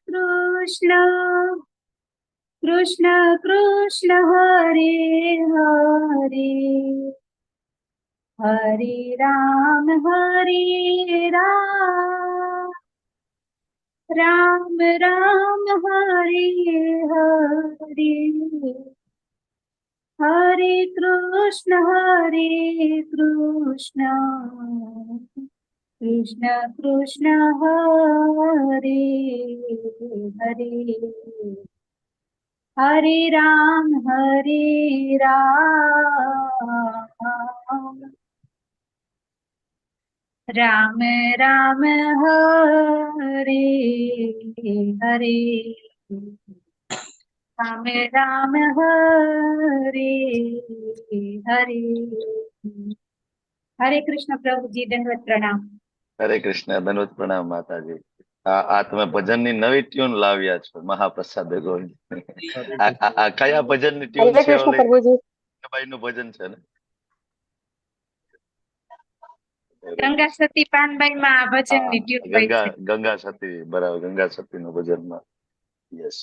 कृष्ण कृष्ण कृष्ण हरे हरे हरे राम राम राम हरे हरे हरे कृष्ण कृष्ण कृष्ण हरे हरे हरे राम राम राम हरे हरे राम राम हरे हरे हरे कृष्ण प्रभु जी दंडवत प्रणाम। હરે કૃષ્ણ, દંડવત પ્રણામ માતાજી। આ તમે ભજનની નવી ટ્યુન લાવ્યા છો, મહાપ્રસાદ ગોવિંદ। આ કયા ભજનની ટ્યુન હરે છે? કૃષ્ણ ઓલે પ્રભુજી। ભાઈ નું ભજન છે ને? ગંગા સતી પાનબાઈ માં આ ભજન ની ટ્યુન હોય છે। ગંગા સતી, બરાબર, ગંગા સતી નું ભજનમાં। યસ,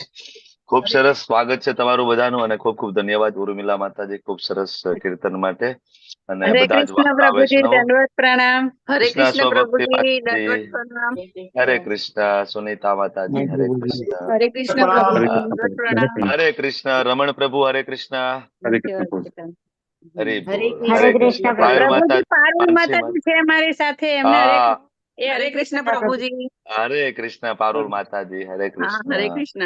ખૂબ સરસ સ્વાગત છે તમારું બધાનું, અને ખૂબ ખૂબ ધન્યવાદ ઉર્મિલા માતાજી, ખૂબ સરસ કીર્તન માટે। અને હરે બધા જ કૃષ્ણ વાલા પ્રભુજી, વૈષ્ણવો, દંડવત પ્રણામ। હરે કૃષ્ણ કૃષ્ણ સ્વભક્તિ પ્રભુજી, માતાજી, દંડવત પ્રણામ। હરે કૃષ્ણ સુનીતા માતાજી, હરે કૃષ્ણ। હરે કૃષ્ણ પ્રભુજી, દંડવત પ્રણામ। હરે કૃષ્ણ રમણ પ્રભુ, હરે કૃષ્ણ। હરિ હરે બોલ, હરે હરે કૃષ્ણ કૃષ્ણ પાયલ પ્રભુજી, માતા, પારુલ માનસી માતાજી છે અમારી સાથે, એમને હા, હરે કૃષ્ણ પ્રભુજી। હરે કૃષ્ણ પારુલ માતાજી, હરે હા, કૃષ્ણ। હરે કૃષ્ણ।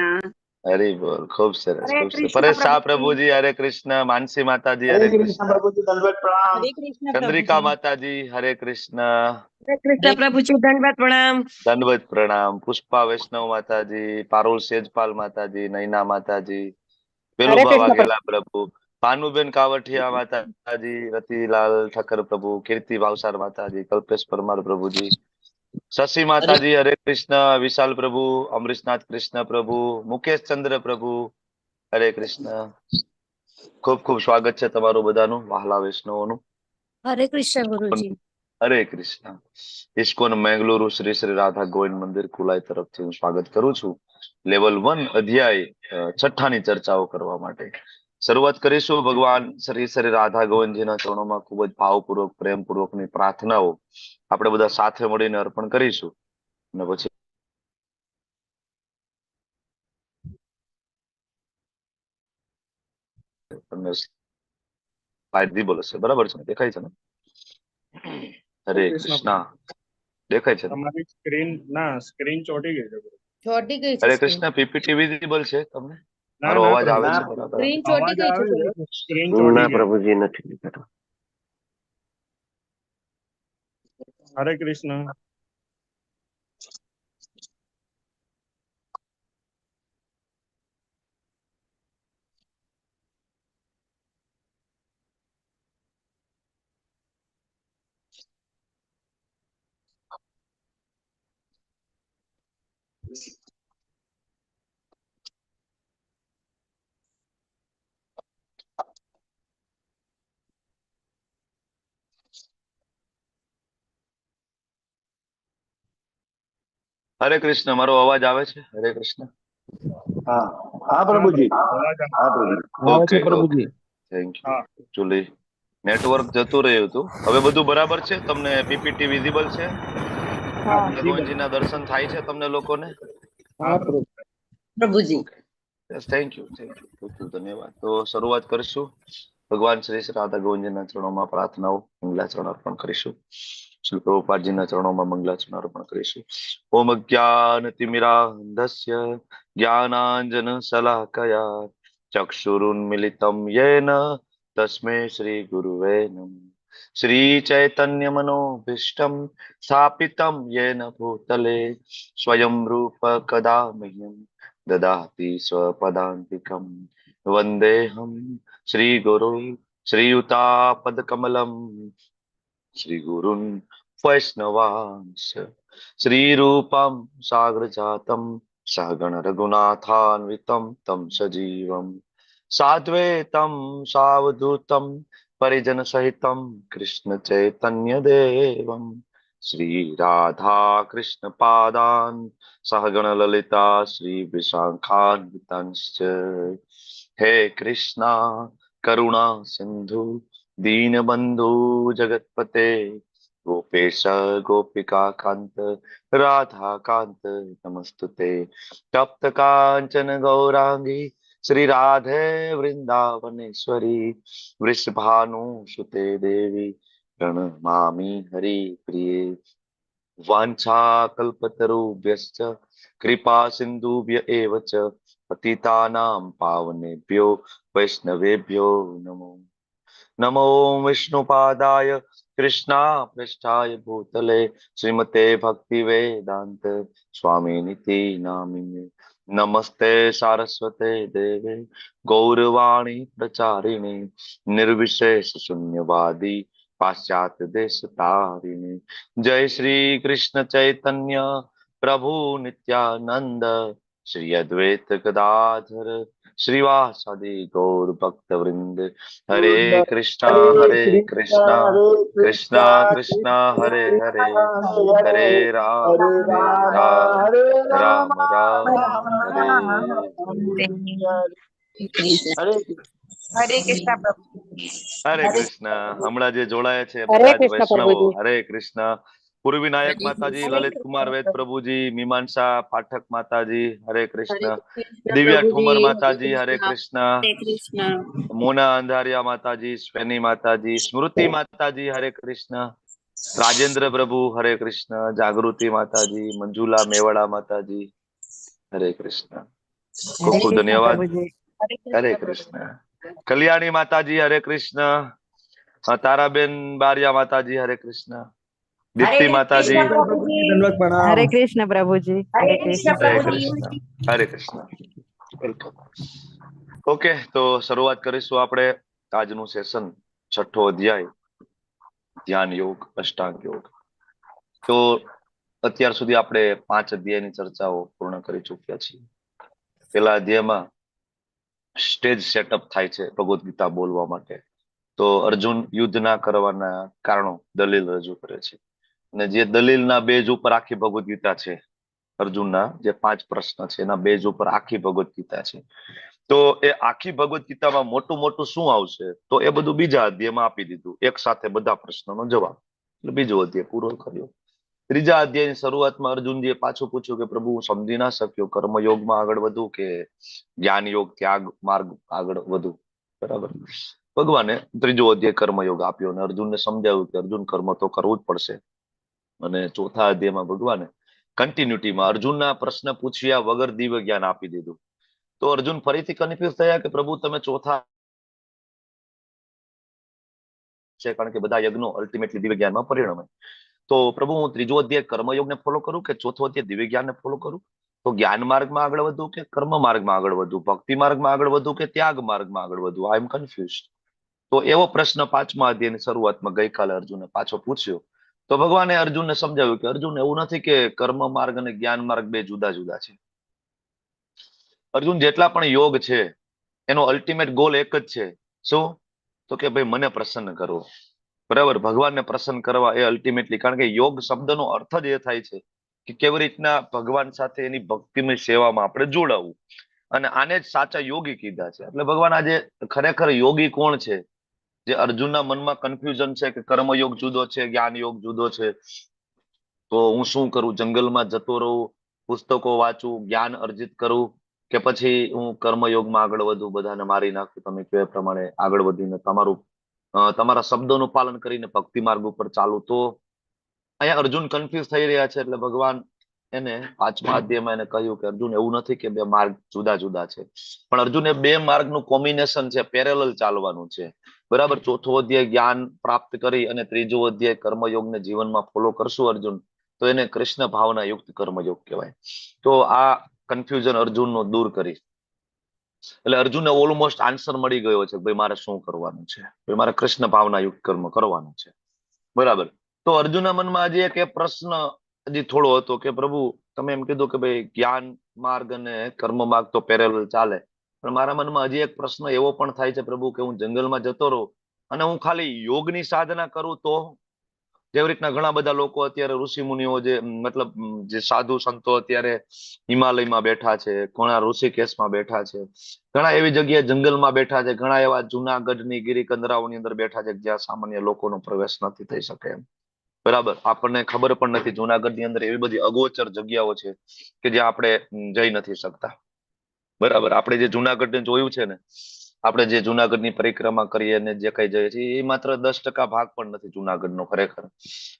હરિ બોલ, ખૂબ સરસ, હરે ખૂબ સરસ। કૃષ્ણ પરેશ શાહ પ્રભુજી। પ્રભુજી, હરે કૃષ્ણ। માનસી માતાજી, હરે હરે કૃષ્ણ કૃષ્ણ। પ્રભુજી, દંડવત પ્રણામ। હરે કૃષ્ણ ચંદ્રિકા પ્રભુજી। માતાજી, હરે કૃષ્ણ। હરે કૃષ્ણ પ્રભુજી, દંડવત પ્રણામ। દંડવત પ્રણામ। પુષ્પા વૈષ્ણવ માતાજી, પારુલ સેજપાલ માતાજી, નૈના માતાજી, હરે વેલુભા કૃષ્ણ વાઘેલા પ્રભુ, ભાનુબેન કાવઠિયા માતાજી, રતિલાલ ઠક્કર પ્રભુ, કીર્તિ ભાવસાર માતાજી, કલ્પેશ પરમાર પ્રભુજી, શશી માતાજી, હરે કૃષ્ણ, વિશાલ પ્રભુ, અમરીશનાથ કૃષ્ણ પ્રભુ, મુકેશ ચંદ્ર પ્રભુ, હરે કૃષ્ણ। ખૂબ ખૂબ સ્વાગત છે તમારું બધાનું, વહાલા વૈષ્ણવોનું। હરે કૃષ્ણ ગુરુજી। હરે કૃષ્ણ। ઇસ્કોન મેંગલુરુ શ્રી શ્રી રાધા ગોવિંદ મંદિર કુલાઈ તરફથી હું સ્વાગત કરું છું, લેવલ 1 અધ્યાય 6ની ચર્ચાઓ કરવા માટે। શરૂઆત કરીશું ભગવાન શ્રી શ્રી રાધા ગોવિંદજીના ચરણોમાં ખૂબ જ ભાવપૂર્વક, પ્રેમપૂર્વકની પ્રાર્થનાઓ આપણે બધા સાથે મળીને અર્પણ કરીશું, અને પછી તમને બોલે છે, બરાબર છે ને? દેખાય છે ને? હરે કૃષ્ણ, દેખાય છે ને? તમારી સ્ક્રીન ના, સ્ક્રીન ચોટી ગઈ છે. ચોટી ગઈ છે હરે સ્ક્રીન। કૃષ્ણ, પીપીટી વિઝિબલ છે તમને? ના મારો ના અવાજ આવે પ્રભુજી, છે બરાબર? સ્ક્રીન ચોટી અવાજ ગઈ આવે છે છે, સ્ક્રીન ચોટી ના ગઈ। પ્રભુજી, નથી દેખાતો। હરે કૃષ્ણ। હરે કૃષ્ણ, મારો અવાજ આવે છે? હરે કૃષ્ણ। હા હા પ્રભુજી, અવાજ આવે હા પ્રભુજી। Okay okay, thank you. હા, એકચ્યુઅલી નેટવર્ક જતું રહ્યું હતું, હવે બધું બરાબર છે? તમને પીપીટી વિઝિબલ છે? હા ગોવિંદજીના દર્શન થાય છે તમને લોકોને? હા પ્રભુ। પ્રભુજી। ઓકે, થેન્ક યુ, ખૂબ ખૂબ ધન્યવાદ। તો શરૂઆત કરીશું, ભગવાન શ્રી શ્રી રાધા ગોવિંદજીના ચરણોમાં પ્રાર્થનાઓ, મંગલાચરણ અર્પણ કરીશું। શ્રી પ્રભુપાદજીના ચરણોમાં મંગલાચરણ અર્પણ કરીશું। ઓમ જ્ઞાનતિમિરાન્ધસ્ય જ્ઞાનાંજન શલાકયા ચક્ષુરુન્મિલિતમ યેન તસ્मै શ્રી ગુરુવે નમઃ। શ્રી ચૈતન્ય મનોભીષ્ટમ સ્થાપિતમ યેન ભૂતલે સ્વયં રૂપ કદા મह्यं ददाति स्वपदान्तिकं। वन्देऽहं श्रीगुरु श्रीयुतापदकमलं श्रीगुरुन् वैष्णवांश श्रीरूपं साग्रजातं सहगण रघुनाथान्वितं तं सजीवं साद्वैतं सावधूतं परिजनसहितं कृष्ण चैतन्य देवं શ્રી રાધા કૃષ્ણ પાદાન સહગણ લલિતા શ્રી વિશાખાન્વિતાંશ્ચ હે કૃષ્ણા કરુણા સિંધુ दीनबंधु जगतपते गोपेश गोपिका कांत राधा कांत नमस्तुते तप्त कांचन गौरांगी श्री राधे वृंदावनेश्वरी वृषभानु सुते देवी प्रणमामि हरि प्रिये वांछा कल्पतरुभ्यश्च कृपा सिंधुभ्य एव च पतितानां पावनेभ्यो वैष्णवेभ्यो नमो नमो विष्णुपादाय कृष्णा पृष्ठाय भूतले श्रीमते भक्ति वेदांत स्वामी निति नामिने नमस्ते सारस्वते देवे गौरवाणी प्रचारिणे निर्विशेष शून्यवादी पाश्चात्य देश तारिणे जय श्री कृष्ण चैतन्य प्रभु नित्यानंद श्री अद्वैत गदाधर श्रीवासादि गौर भक्त वृंद हरे कृष्णा कृष्णा कृष्णा हरे हरे हरे राम राम हरे હરે કૃષ્ણ પ્રભુ. હરે કૃષ્ણ. હમણાં જે જોડાયા છે હરે બધા જ કૃષ્ણ વૈષ્ણવો, પ્રભુજી. હરે કૃષ્ણ. પૂર્વી નાયક માતાજી, લલિત કુમાર વેદ પ્રભુજી, મીમાંસા પાઠક માતાજી, હરે કૃષ્ણ. દિવ્યા ઠુમર માતાજી, હરે કૃષ્ણ. મોના અંધારિયા માતાજી, સ્વેની માતાજી, સ્મૃતિ માતાજી, હરે કૃષ્ણ. રાજેન્દ્ર પ્રભુ, હરે કૃષ્ણ. જાગૃતિ માતાજી, મંજુલા મેવાડા માતાજી, હરે કૃષ્ણ. ખૂબ ખૂબ ધન્યવાદ. હરે કૃષ્ણ. કલ્યાણી માતાજી, હરે કૃષ્ણ. તારાબેન બારિયા માતાજી, હરે કૃષ્ણ. દીપ્તિ માતાજી, हरे कृष्ण प्रभु जी। हरे कृष्ण હરે કૃષ્ણ. હરે કૃષ્ણ. વેલકમ. ઓકે, તો શરૂઆત કરીશું આપણે આજનું સેશન, છઠ્ઠો અધ્યાય ધ્યાન યોગ, અષ્ટાંગ યોગ. તો અત્યાર સુધી આપણે 5 અધ્યાયની ચર્ચાઓ પૂર્ણ કરી ચૂક્યા છીએ. પેલા અધ્યાયમાં સ્ટેજ સેટઅપ થાય છે ભગવદ ગીતા બોલવા માટે. તો અર્જુન યુદ્ધ ના કરવાના કારણો, દલીલ રજૂ કરે છે. અને જે દલીલના બેઝ ઉપર આખી ભગવદ ગીતા છે, અર્જુનના જે 5 પ્રશ્ન છે એના બેઝ ઉપર આખી ભગવદ ગીતા છે. તો એ આખી ભગવદ ગીતામાં મોટું મોટું શું આવશે, તો એ બધું બીજા અધ્યાયમાં આપી દીધું, એક સાથે બધા પ્રશ્નોનો જવાબ. એટલે બીજો અધ્યાય પૂરો કર્યો. ત્રીજા અધ્યાયની શરૂઆતમાં અર્જુનજીએ પાછું પૂછ્યું કે પ્રભુ હું સમજી ના શક્યો, કર્મયોગમાં આગળ વધુ કે જ્ઞાન યોગ ત્યાગ માર્ગ આગળ વધુ. બરાબર. ભગવાને ત્રીજો અધ્યાય કર્મયોગ આપ્યો અને અર્જુનને સમજાવ્યું કે અર્જુન કર્મ તો કરવું જ પડશે. અને ચોથા અધ્યાયમાં ભગવાને કન્ટિન્યુટીમાં અર્જુનના પ્રશ્ન પૂછ્યા વગર દિવ્ય જ્ઞાન આપી દીધું. તો અર્જુન ફરીથી કન્ફ્યુઝ થયા કે પ્રભુ તમે ચોથા છે, કારણ કે બધા યજ્ઞો અલ્ટિમેટલી દિવ્ય જ્ઞાનમાં પરિણમે. તો પ્રભુ હું ત્રીજો અધ્યાય કર્મયોગને ફોલો કરું કે ચોથો અધ્યાય દિવ્ય જ્ઞાનને ફોલો કરું? તો જ્ઞાન માર્ગમાં આગળ વધવું કે કર્મ માર્ગમાં આગળ વધવું, ભક્તિ માર્ગમાં આગળ વધવું કે ત્યાગ માર્ગમાં આગળ વધવું? આઈ એમ કન્ફ્યુઝ. તો એવો પ્રશ્ન 5મા અધ્યાયની શરૂઆતમાં ગઈકાલે અર્જુને પાછો પૂછ્યો. તો ભગવાને અર્જુનને સમજાવ્યું કે અર્જુન એવું નથી કે કર્મ માર્ગ અને જ્ઞાન માર્ગ બે જુદા જુદા છે. અર્જુન જેટલા પણ યોગ છે એનો અલ્ટિમેટ ગોલ એક જ છે. શું? તો કે ભાઈ મને પ્રસન્ન કરવો. બરાબર. ભગવાનને પ્રસન્ન કરવા એ અલ્ટિમેટલી, કારણ કે યોગ શબ્દનો અર્થ જ એ થાય છે કે કેવી રીતના ભગવાન સાથે એની ભક્તિમય સેવામાં આપણે જોડાવું. અને આને જ સાચા યોગી કીધા છે. એટલે ભગવાન આજે ખરેખર યોગી કોણ છે, જે અર્જુનના મનમાં કન્ફ્યુઝન છે કે કર્મયોગ જુદો છે, જ્ઞાન યોગ જુદો છે, તો હું શું કરું? જંગલમાં જતો રહું, પુસ્તકો વાંચું, જ્ઞાન અર્જિત કરું, કે પછી હું કર્મયોગમાં આગળ વધું, બધાને મારી નાખું, તમે કહો એ પ્રમાણે આગળ વધીને તમારા શબ્દોનું પાલન કરીને ભક્તિ માર્ગ ઉપર ચાલુ? તો અહીંયા અર્જુન કન્ફ્યુઝ થઈ રહ્યા છે. એટલે ભગવાન એને 5મા અધ્યાયમાં એને કહ્યું કે અર્જુન એવું નથી કે બે માર્ગ જુદા જુદા છે, પણ અર્જુન એ બે માર્ગનું કોમ્બિનેશન છે, પેરેલલ ચાલવાનું છે. બરાબર. ચોથો અધ્યાય જ્ઞાન પ્રાપ્ત કરી અને ત્રીજો અધ્યાય કર્મયોગને જીવનમાં ફોલો કરશું અર્જુન, તો એને કૃષ્ણ ભાવના યુક્ત કર્મયોગ કહેવાય. તો આ કન્ફ્યુઝન અર્જુનનું દૂર કરી. એટલે અર્જુનને ઓલમોસ્ટ આન્સર મળી ગયો છે, ભાઈ મારે શું કરવાનું છે, ભાઈ મારે કૃષ્ણ ભાવના યુક્ત કર્મ કરવાનું છે. બરાબર. તો અર્જુનના મનમાં હજી એક પ્રશ્ન હજી થોડો હતો કે પ્રભુ તમે એમ કીધું કે ભાઈ જ્ઞાન માર્ગ અને કર્મ માર્ગ તો પેરેલલ ચાલે, પણ મારા મનમાં હજી એક પ્રશ્ન એવો પણ થાય છે પ્રભુ કે હું જંગલમાં જતો રહું અને હું ખાલી યોગની સાધના કરું તો જેવી રીતના ઘણા બધા લોકો અત્યારે ઋષિ મુનિઓ જે મતલબ જે સાધુ સંતો અત્યારે હિમાલયમાં બેઠા છે, ઘણા ઋષિકેશમાં બેઠા છે, ઘણા એવી જગ્યાએ જંગલમાં બેઠા છે, ઘણા એવા જુનાગઢની ગિરિકંદરાઓની અંદર બેઠા છે જ્યાં સામાન્ય લોકોનો પ્રવેશ નથી થઈ શકે એમ. બરાબર, આપણને ખબર પણ નથી જુનાગઢની અંદર એવી બધી અગોચર જગ્યાઓ છે કે જ્યાં આપણે જઈ નથી શકતા. બરાબર, આપણે જે જુનાગઢને જોયું છે ને, આપણે જે જુનાગઢની પરિક્રમા કરીએ ને જે કઈ જઈએ છીએ એ માત્ર 10% ભાગ પણ નથી જુનાગઢનો ખરેખર.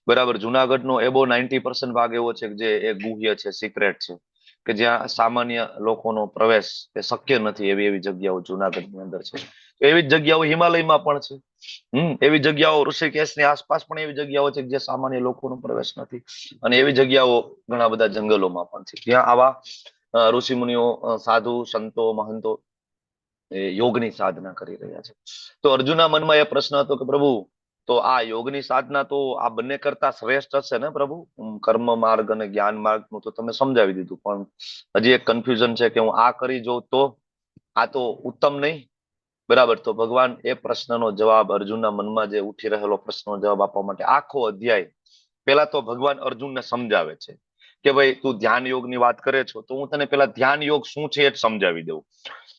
બરાબર, જુનાગઢનો એબો 90% ભાગ એવો છે કે જે એ ગુહ્ય છે, સિક્રેટ છે, કે જ્યાં સામાન્ય લોકોનો પ્રવેશ એ શક્ય નથી એવી એવી જગ્યાઓ જુનાગઢની અંદર છે. એવી જ જગ્યાઓ હિમાલયમાં પણ છે. એવી જગ્યાઓ ઋષિકેશની આસપાસ પણ એવી જગ્યાઓ છે જે સામાન્ય લોકોનો પ્રવેશ નથી. અને એવી જગ્યાઓ ઘણા બધા જંગલોમાં પણ છે જ્યાં આવા ઋષિ મુનિઓ, સાધુ સંતો, મહંતો એ યોગની સાધના કરી રહ્યા છે. તો અર્જુનના મનમાં એ પ્રશ્ન હતો કે પ્રભુ, તો આ યોગની સાધના તો આ બંને કરતા શ્રેષ્ઠ હશે ને પ્રભુ? કર્મ માર્ગ અને જ્ઞાન માર્ગનું તો તમે સમજાવી દીધું, પણ હજી એક કન્ફ્યુઝન છે કે હું આ કરી જોઉં તો આ તો ઉત્તમ નહીં? બરાબર, તો ભગવાન એ પ્રશ્નનો જવાબ, અર્જુનના મનમાં જે ઉઠી રહેલો પ્રશ્નનો જવાબ આપવા માટે આખો અધ્યાય પેલા તો ભગવાન અર્જુનને સમજાવે છે કે ભાઈ તું ધ્યાન યોગની વાત કરે છો તો હું તને પેલા ધ્યાન યોગ શું છે એ જ સમજાવી દઉં.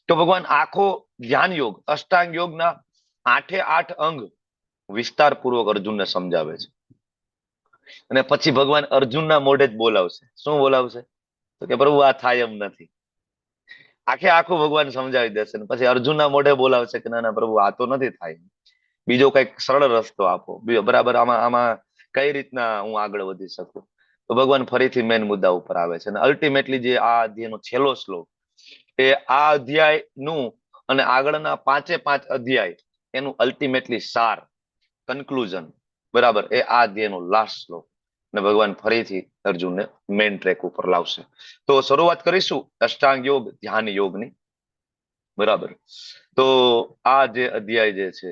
તો ભગવાન આખો ધ્યાન યોગ, અષ્ટાંગ યોગના 8 અંગ વિસ્તારપૂર્વક અર્જુનને સમજાવે છે. અને પછી ભગવાન અર્જુનના મોઢે જ બોલાવશે. શું બોલાવશે? તો કે પ્રભુ આ થાય એમ નથી. આખું ભગવાન સમજાવી દેશે. પછી અર્જુનના મોઢે બોલાવશે કે ના ના પ્રભુ આ તો નથી થાય, બીજો કઈક સરળ રસ્તો આપો. બરાબર, આમાં કઈ રીતના હું આગળ વધી શકું? તો ભગવાન ફરીથી મેન મુદ્દા ઉપર આવે છે. અને અલ્ટિમેટલી જે આ અધ્યાયનો છેલ્લો શ્લોક, એ આ અધ્યાયનું અને આગળના 5 અધ્યાય એનું અલ્ટિમેટલી સાર, કન્ક્લુઝન, બરાબર, એ આ અધ્યાયનો લાસ્ટ શ્લોક. અને ભગવાન ફરીથી અર્જુનને મેઇન ટ્રેક ઉપર લાવશે. તો શરૂઆત કરીશું અષ્ટાંગ યોગ, ધ્યાન યોગની. બરાબર, તો આ જે અધ્યાય જે છે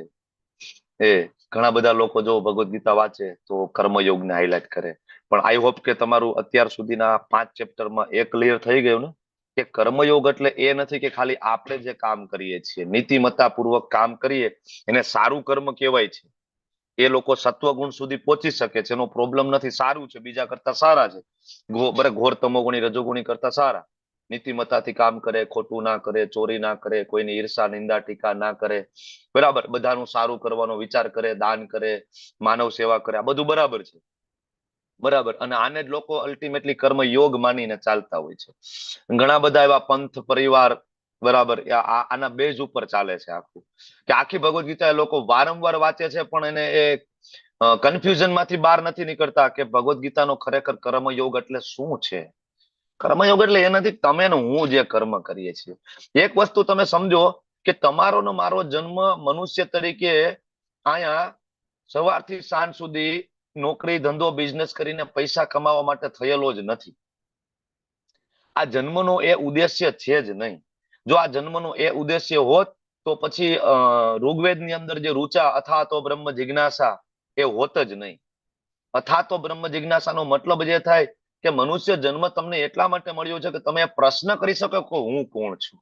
એ ઘણા બધા લોકો જો ભગવદ ગીતા વાંચે તો કર્મયોગને હાઇલાઇટ કરે. પણ આઈ હોપ કે તમારું અત્યાર સુધીના 5 ચેપ્ટરમાં એ ક્લિયર થઈ ગયું ને કે કર્મયોગ એટલે એ નથી કે ખાલી આપણે જે કામ કરીએ છીએ, નીતિમત્તા પૂર્વક કામ કરીએ એને સારું કર્મ કહેવાય છે. એ લોકો સત્વગુણ સુધી પહોંચી શકે છે, એનો પ્રોબ્લેમ નથી, સારું છે, બીજા કરતા સારા છે. ઘોર તમોગુણી રજોગુણી કરતા સારા. નીતિમત્તાથી કામ કરે, ખોટું ના કરે, ચોરી ના કરે, કોઈની ઈર્ષા નિંદા ટીકા ના કરે, બરાબર, બધાનું સારું કરવાનો વિચાર કરે, દાન કરે, માનવ સેવા કરે, આ બધું બરાબર છે. બરાબર, અને આને જ લોકો અલ્ટિમેટલી કર્મ યોગ માનીને ચાલતા હોય છે. ઘણા બધા એવા પંથ, પરિવાર, બરાબર, આના બેઝ ઉપર ચાલે છે આખું. કે આખી ભગવદ ગીતા એ લોકો વારંવાર વાંચે છે પણ એને એ કન્ફ્યુઝન માંથી બહાર નથી નીકળતા કે ભગવદ ગીતાનો ખરેખર કર્મયોગ એટલે શું છે. કર્મયોગ એટલે એ નથી તમે ને હું જે કર્મ કરીએ છીએ. એક વસ્તુ તમે સમજો કે તમારો ને મારો જન્મ મનુષ્ય તરીકે અહીંયા સવારથી સાંજ સુધી નોકરી, ધંધો, બિઝનેસ કરીને પૈસા કમાવા માટે થયેલો જ નથી. આ જન્મનો એ ઉદ્દેશ્ય છે જ નહીં. જો આ જન્મનો એ ઉદ્દેશ્ય હોત તો પછી ઋગ્વેદની અંદર જે રુચા અથા તો બ્રહ્મ જિજ્ઞાસા એ હોત જ નહીં. અથા તો બ્રહ્મ જિજ્ઞાસાનો મતલબ જે થાય કે મનુષ્ય જન્મ તમને એટલા માટે મળ્યો છે કે તમે પ્રશ્ન કરી શકો કે હું કોણ છું.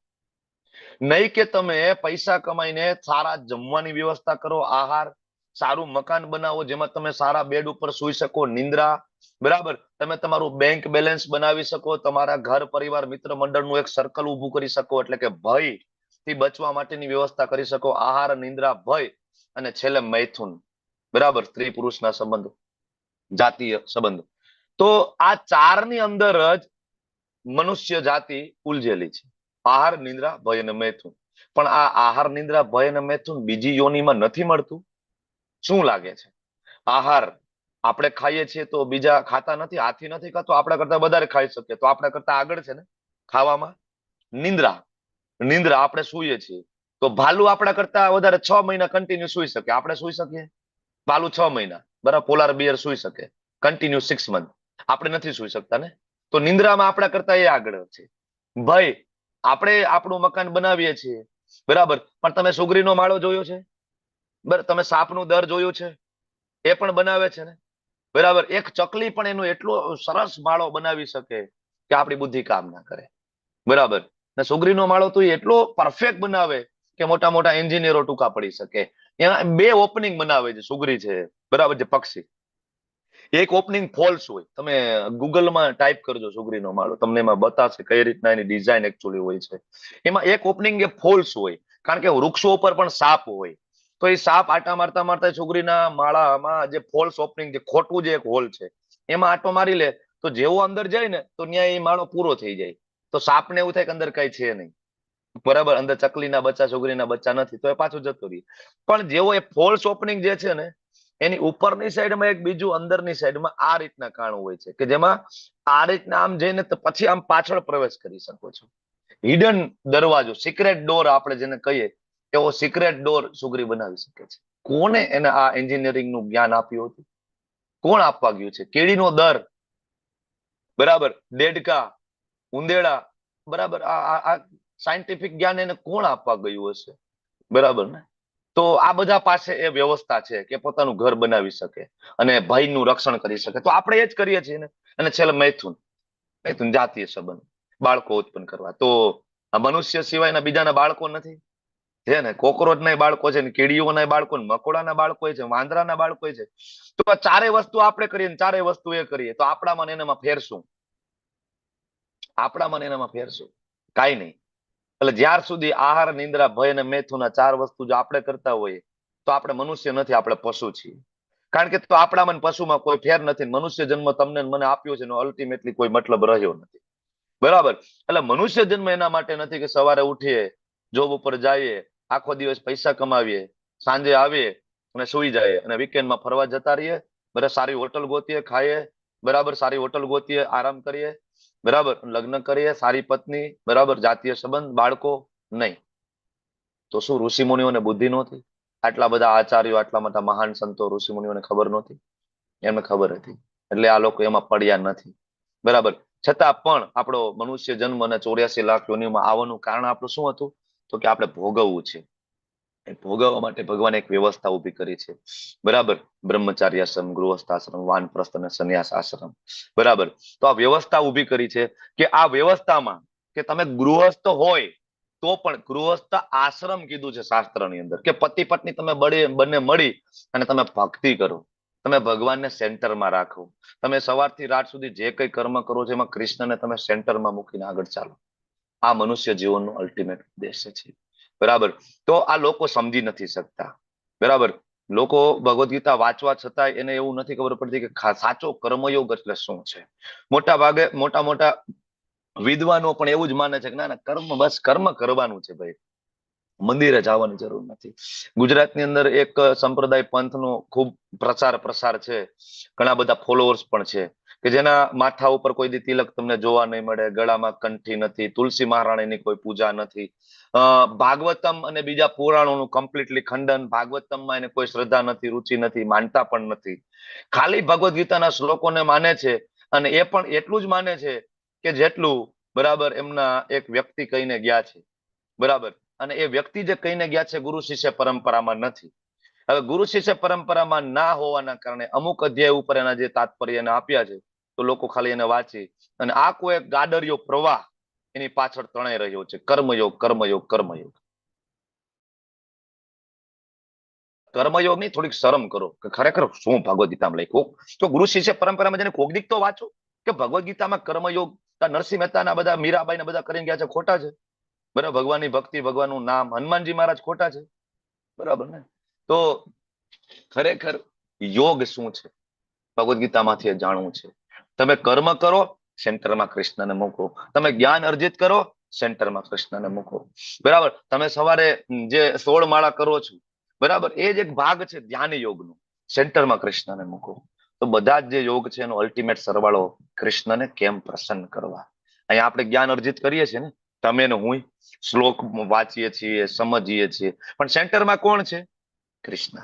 નહીં કે તમે પૈસા કમાઈને સારા જમવાની વ્યવસ્થા કરો, આહાર, સારું મકાન બનાવો જેમાં તમે સારા બેડ ઉપર સુઈ શકો, નિંદ્રા, બરાબર, તમે તમારું બેંક બેલેન્સ બનાવી શકો, તમારા ઘર પરિવાર મિત્ર મંડળનું એક સર્કલ ઉભું કરી શકો, એટલે કે ભય થી બચવા માટેની વ્યવસ્થા કરી શકો, આહાર, નિંદ્રા, ભય, અને છેલ્લે મૈથુન, બરાબર, સ્ત્રી પુરુષના સંબંધ, જાતીય સંબંધ. તો આ 4 ની અંદર જ મનુષ્ય જાતિ ઉલझેલી છે. આહાર, નિંદ્રા, ભય અને મૈથુન. પણ આ આહાર, નિંદ્રા, ભય અને મૈથુન બીજી યોનિમાં નથી મળતું. શું લાગે છે? આહાર આપણે ખાઈએ છીએ તો બીજા ખાતા નથી, હાથી નથી ખાતો, આપણા કરતા વધારે ખાઈ શકે તો આપણા કરતા આગળ છે ને ખાવામાં. નિંદ્રા, નિંદ્રા આપણે સૂઈએ છીએ તો ભાલુ આપણા કરતા વધારે 6 મહિના કન્ટિન્યુ સુઈ શકે, આપણે સુઈ શકીએ? ભાલુ 6 મહિના, બરાબર, પોલાર બિયર સુઈ શકે કન્ટિન્યુ 6 મંથ, આપણે નથી સુઈ શકતા ને. તો નિંદ્રામાં આપણા કરતા એ આગળ છે. ભય, આપણે આપણું મકાન બનાવીએ છીએ, બરાબર, પણ તમે સુગરીનો માળો જોયો છે? બરાબર, તમે સાપનું દર જોયું છે? એ પણ બનાવે છે ને, બરાબર. એક ચકલી પણ એનો એટલો સરસ માળો બનાવી શકે કે આપણી બુદ્ધિ કામ ના કરે, બરાબર. ને સુગરીનો માળો તો એટલો પરફેક્ટ બનાવે કે મોટા મોટા એન્જિનિયરો ટૂંકા પડી શકે. એના 2 ઓપનિંગ બનાવે છે સુગરી છે, બરાબર, જે પક્ષી. એક ઓપનિંગ ફોલ્સ હોય. તમે ગૂગલમાં ટાઈપ કરજો સુગરીનો માળો, તમને એમાં બતાવશે કઈ રીતના એની ડિઝાઇન એકચ્યુઅલી હોય છે. એમાં એક ઓપનિંગ એ ફોલ્સ હોય, કારણ કે વૃક્ષો ઉપર પણ સાપ હોય. તો એ સાપ આટા મારતા મારતા સુગરીના માળામાં જે ફોલ્સ ઓપનિંગ, જે ખોટું જે એક હોલ છે, એમાં આટો મારી લે તો જેવો અંદર જાય ને તો ન્યાય એ માળો પૂરો થઈ જાય. તો સાપને એવું થાય કે અંદર કઈ છે નહીં, બરાબર, અંદર ચકલીના બચ્ચા સુગરીના બચ્ચા નથી, તો એ પાછું જતું રહે. પણ જેવો એ ફોલ્સ ઓપનિંગ જે છે ને, એની ઉપરની સાઈડમાં એક બીજું અંદરની સાઈડમાં આ રીતના કાણું હોય છે, કે જેમાં આ રીતના આમ જઈને તો પછી આમ પાછળ પ્રવેશ કરી શકો છો. હિડન દરવાજો, સિક્રેટ ડોર આપણે જેને કહીએ, એવો સિક્રેટ ડોર સુગરી બનાવી શકે છે. કોને એને આ એન્જિનિયરિંગ નું જ્ઞાન આપ્યું હતું? કોણ આપવા ગયું છે? કેડીનો દર, બરાબર, દેડકા, ઉંદેડા, બરાબર, આ સાયન્ટિફિક જ્ઞાન એને કોણ આપવા ગયું હશે? બરાબર ને? તો આ બધા પાસે એ વ્યવસ્થા છે કે પોતાનું ઘર બનાવી શકે અને ભયનું રક્ષણ કરી શકે. તો આપણે એ જ કરીએ છીએ ને. અને છેલ્લે મૈથુન, મૈથુન જાતીય સંબંધ, બાળકો ઉત્પન્ન કરવા. તો આ મનુષ્ય સિવાયના બીજાના બાળકો નથી, છે ને? કોકરોચ ના બાળકો છે, ને કીડીઓના બાળકો, ને મકોડાના બાળકો છે, વાંદરાના બાળકો છે. તો આ ચારે વસ્તુ આપણે કરીએ ને ચારે વસ્તુ એ કરીએ, તો આપણામાં ને એનામાં ફેરશું? આપણામાં ને એનામાં ફેરશું? કાંઈ નહીં. એટલે જ્યાર સુધી આહાર, નિંદ્રા, ભય અને મૈથુન, ચાર વસ્તુ જો આપણે કરતા હોઈએ તો આપણે મનુષ્ય નથી, આપણે પશુ છીએ. કારણ કે તો આપણામાં પશુમાં કોઈ ફેર નથી. મનુષ્ય જન્મ તમને મને આપ્યો છે, અલ્ટિમેટલી કોઈ મતલબ રહ્યો નથી, બરાબર. એટલે મનુષ્ય જન્મ એના માટે નથી કે સવારે ઉઠીએ, જોબ ઉપર જઈએ, આખો દિવસ પૈસા કમાવીએ, સાંજે આવીએ અને સુઈ જાય અને વીકેન્ડમાં ફરવા જતા રહીએ, બરાબર, સારી હોટલ ગોતીએ, ખાઈએ, બરાબર, સારી હોટલ ગોતીએ, આરામ કરીએ, બરાબર, લગ્ન કરીએ, સારી પત્ની, બરાબર, જાતીય સંબંધ, બાળકો નહીં. તો શું ઋષિ મુનિઓને બુદ્ધિ નહોતી? આટલા બધા આચાર્યો, આટલા બધા મહાન સંતો, ઋષિ મુનિઓને ખબર નહોતી? એમને ખબર હતી, એટલે આ લોકો એમાં પડ્યા નથી, બરાબર. છતાં પણ આપણો મનુષ્ય જન્મ અને 84 લાખ યોનિમાં આવવાનું કારણ આપણું શું હતું? તો કે આપણે ભોગવવું છે. એ ભોગવવા માટે ભગવાને એક વ્યવસ્થા ઉભી કરી છે, બરાબર. બ્રહ્મચાર્યાશ્રમ, ગૃહસ્થાશ્રમ, વાનપ્રસ્થ અને સંન્યાસ આશ્રમ, બરાબર. તો આ વ્યવસ્થા ઉભી કરી છે કે આ વ્યવસ્થામાં કે તમે ગૃહસ્થ હોય તો પણ ગૃહસ્થ આશ્રમ કીધું છે શાસ્ત્રની અંદર, કે પતિ પત્ની તમે બંને મળી અને તમે ભક્તિ કરો, તમે ભગવાનને સેન્ટરમાં રાખો, તમે સવારથી રાત સુધી જે કઈ કર્મ કરો છો એમાં કૃષ્ણને તમે સેન્ટરમાં મૂકીને આગળ ચાલો. આ મનુષ્ય જીવનનો અલ્ટિમેટ ઉદ્દેશ્ય છે, બરાબર. તો આ લોકો સમજી નથી શકતા, બરાબર. લોકો ભગવદ ગીતા વાંચવા છતાં એને એવું નથી ખબર પડતી કે સાચો કર્મયોગ એટલે શું છે. મોટા ભાગે મોટા વિદ્વાનો પણ એવું જ માને છે કે ના કર્મ, બસ કર્મ કરવાનું છે ભાઈ, મંદિરે જવાની જરૂર નથી. ગુજરાતની અંદર એક સંપ્રદાય પંથનો ખૂબ પ્રસાર છે, ઘણા બધા ફોલોઅર્સ પણ છે, કે જેના માથા ઉપર કોઈ દી તિલક તમને જોવા નહીં મળે, ગળામાં કંઠી નથી, તુલસી મહારાણીની કોઈ પૂજા નથી, ભાગવતમ અને બીજા પુરાણોનું કમ્પ્લીટલી ખંડન, ભાગવતમમાં એને કોઈ શ્રદ્ધા નથી, રુચિ નથી, માનતા પણ નથી. ખાલી ભગવદ ગીતાના શ્લોકોને માને છે, અને એ પણ એટલું જ માને છે કે જેટલું, બરાબર, એમના એક વ્યક્તિ કહીને ગયા છે, બરાબર. અને એ વ્યક્તિ જે કહીને ગયા છે ગુરુ શિષ્ય પરંપરામાં નથી. હવે ગુરુ શિષ્ય પરંપરામાં ના હોવાના કારણે અમુક અધ્યાય ઉપર એના જે તાત્પર્ય એને આપ્યા છે, તો લોકો ખાલી એને વાંચી અને આ કોઈ એક ગાડરિયો પ્રવાહ એની પાછળ તણાઈ રહ્યો છે. કર્મયોગ, કર્મયોગ, કર્મયોગ. કર્મયોગ ની થોડીક શરમ કરો કે ખરેખર શું ભગવદ ગીતામાં લખ્યું. તો ગુરુ શિષ્ય પરંપરામાં જઈને કોક દીક તો વાંચો કે ભગવદ ગીતામાં કર્મયોગ, નરસિંહ મહેતાના બધા, મીરાબાઈ ને બધા કરીને ગયા છે, ખોટા છે, બરાબર. ભગવાનની ભક્તિ, ભગવાનનું નામ, હનુમાનજી મહારાજ ખોટા છે, બરાબર ને? તો ખરેખર યોગ શું છે ભગવદ ગીતામાંથી જાણવું છે. તમે કર્મ કરો, સેન્ટરમાં કૃષ્ણને મૂકો. તમે જ્ઞાન અર્જિત કરો, સેન્ટરમાં કૃષ્ણને મૂકો, બરાબર. તમે સવારે જે 16 માળા કરો છો, બરાબર, એ જ એક ભાગ છે ધ્યાન યોગનો, સેન્ટરમાં કૃષ્ણને મૂકો. તો બધા જ જે યોગ છે એનો અલ્ટિમેટ સરવાળો કૃષ્ણને કેમ પ્રસન્ન કરવા. અહીંયા આપણે જ્ઞાન અર્જિત કરીએ છીએ ને, તમે ને હું, શ્લોક વાંચીએ છીએ, સમજીએ છીએ, પણ સેન્ટરમાં કોણ છે? કૃષ્ણ.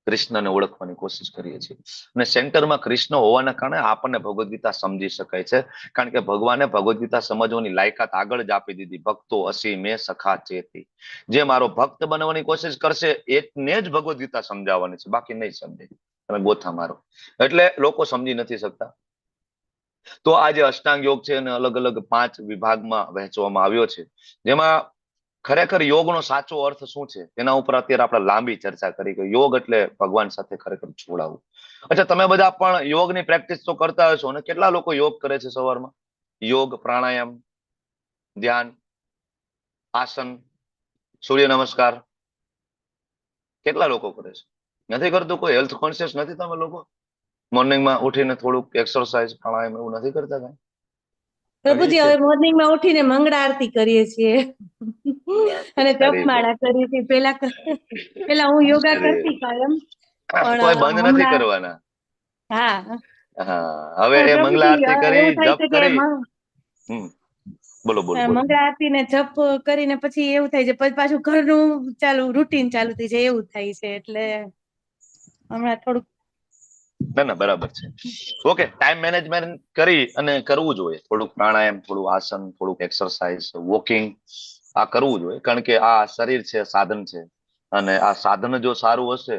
કૃષ્ણને ઓળખવાની કોશિશ કરીએ છીએ, અને સેન્ટરમાં કૃષ્ણ હોવાના કારણે આપણને ભગવદ ગીતા સમજી શકાય છે. કારણ કે ભગવાને ભગવદ ગીતા સમજવાની લાયકાત આગળ જ આપી દીધી. ભક્તો અસી મેં સખા ચેતી. જે મારો ભક્ત બનવાની કોશિશ કરશે એને જ ભગવદ ગીતા સમજાવવાની છે, બાકી નહીં સમજે. તમે ગોથા મારો. એટલે લોકો સમજી નથી શકતા. તો આ જે અષ્ટાંગ યોગ છે એને અલગ અલગ 5 વિભાગમાં વહેંચવામાં આવ્યો છે, જેમાં ખરેખર યોગનો સાચો અર્થ શું છે એના ઉપર અત્યારે આપણે લાંબી ચર્ચા કરી કે યોગ એટલે ભગવાન સાથે ખરેખર જોડાવું. અચ્છા, તમે બધા પણ યોગની પ્રેક્ટિસ તો કરતા હશો ને? કેટલા લોકો યોગ કરે છે સવારમાં? યોગ, પ્રાણાયામ, ધ્યાન, આસન, સૂર્ય નમસ્કાર કેટલા લોકો કરે છે? નથી કરતું કોઈ? હેલ્થ કોન્શિયસ નથી તમે લોકો? મોર્નિંગમાં ઉઠીને થોડુંક એક્સરસાઇઝ, પ્રાણાયામ એવું નથી કરતા કઈ? પ્રભુજી હવે મોર્નિંગ માં ઉઠીને મંગળા આરતી કરીએ છીએ અને જપમાળા કરીએ છીએ. પેલા હું યોગા કરતી કાયમ, પણ તોય બંધ નથી હમણાં કરવાના. હા. હા, હવે પણ એ મંગલા પ્રભુજી આરતી કરી, એવું થાય જપ છે કે કરી. બોલો બોલો બોલો. મંગળા આરતી ને જપ કરીને પછી એવું થાય છે, પછી પાછું ઘરનું રૂટીન ચાલુ થઈ જાય એવું થાય છે, એટલે હમણાં થોડુંક. ના ના, બરાબર છે. ઓકે, ટાઈમ મેનેજમેન્ટ કરી અને કરવું જોઈએ. થોડુંક પ્રાણાયામ, થોડું આસન, થોડુંક એક્સરસાઇઝ, વોકિંગ આ કરવું જોઈએ. કારણ કે આ શરીર છે, સાધન છે, અને આ સાધન જો સારું હશે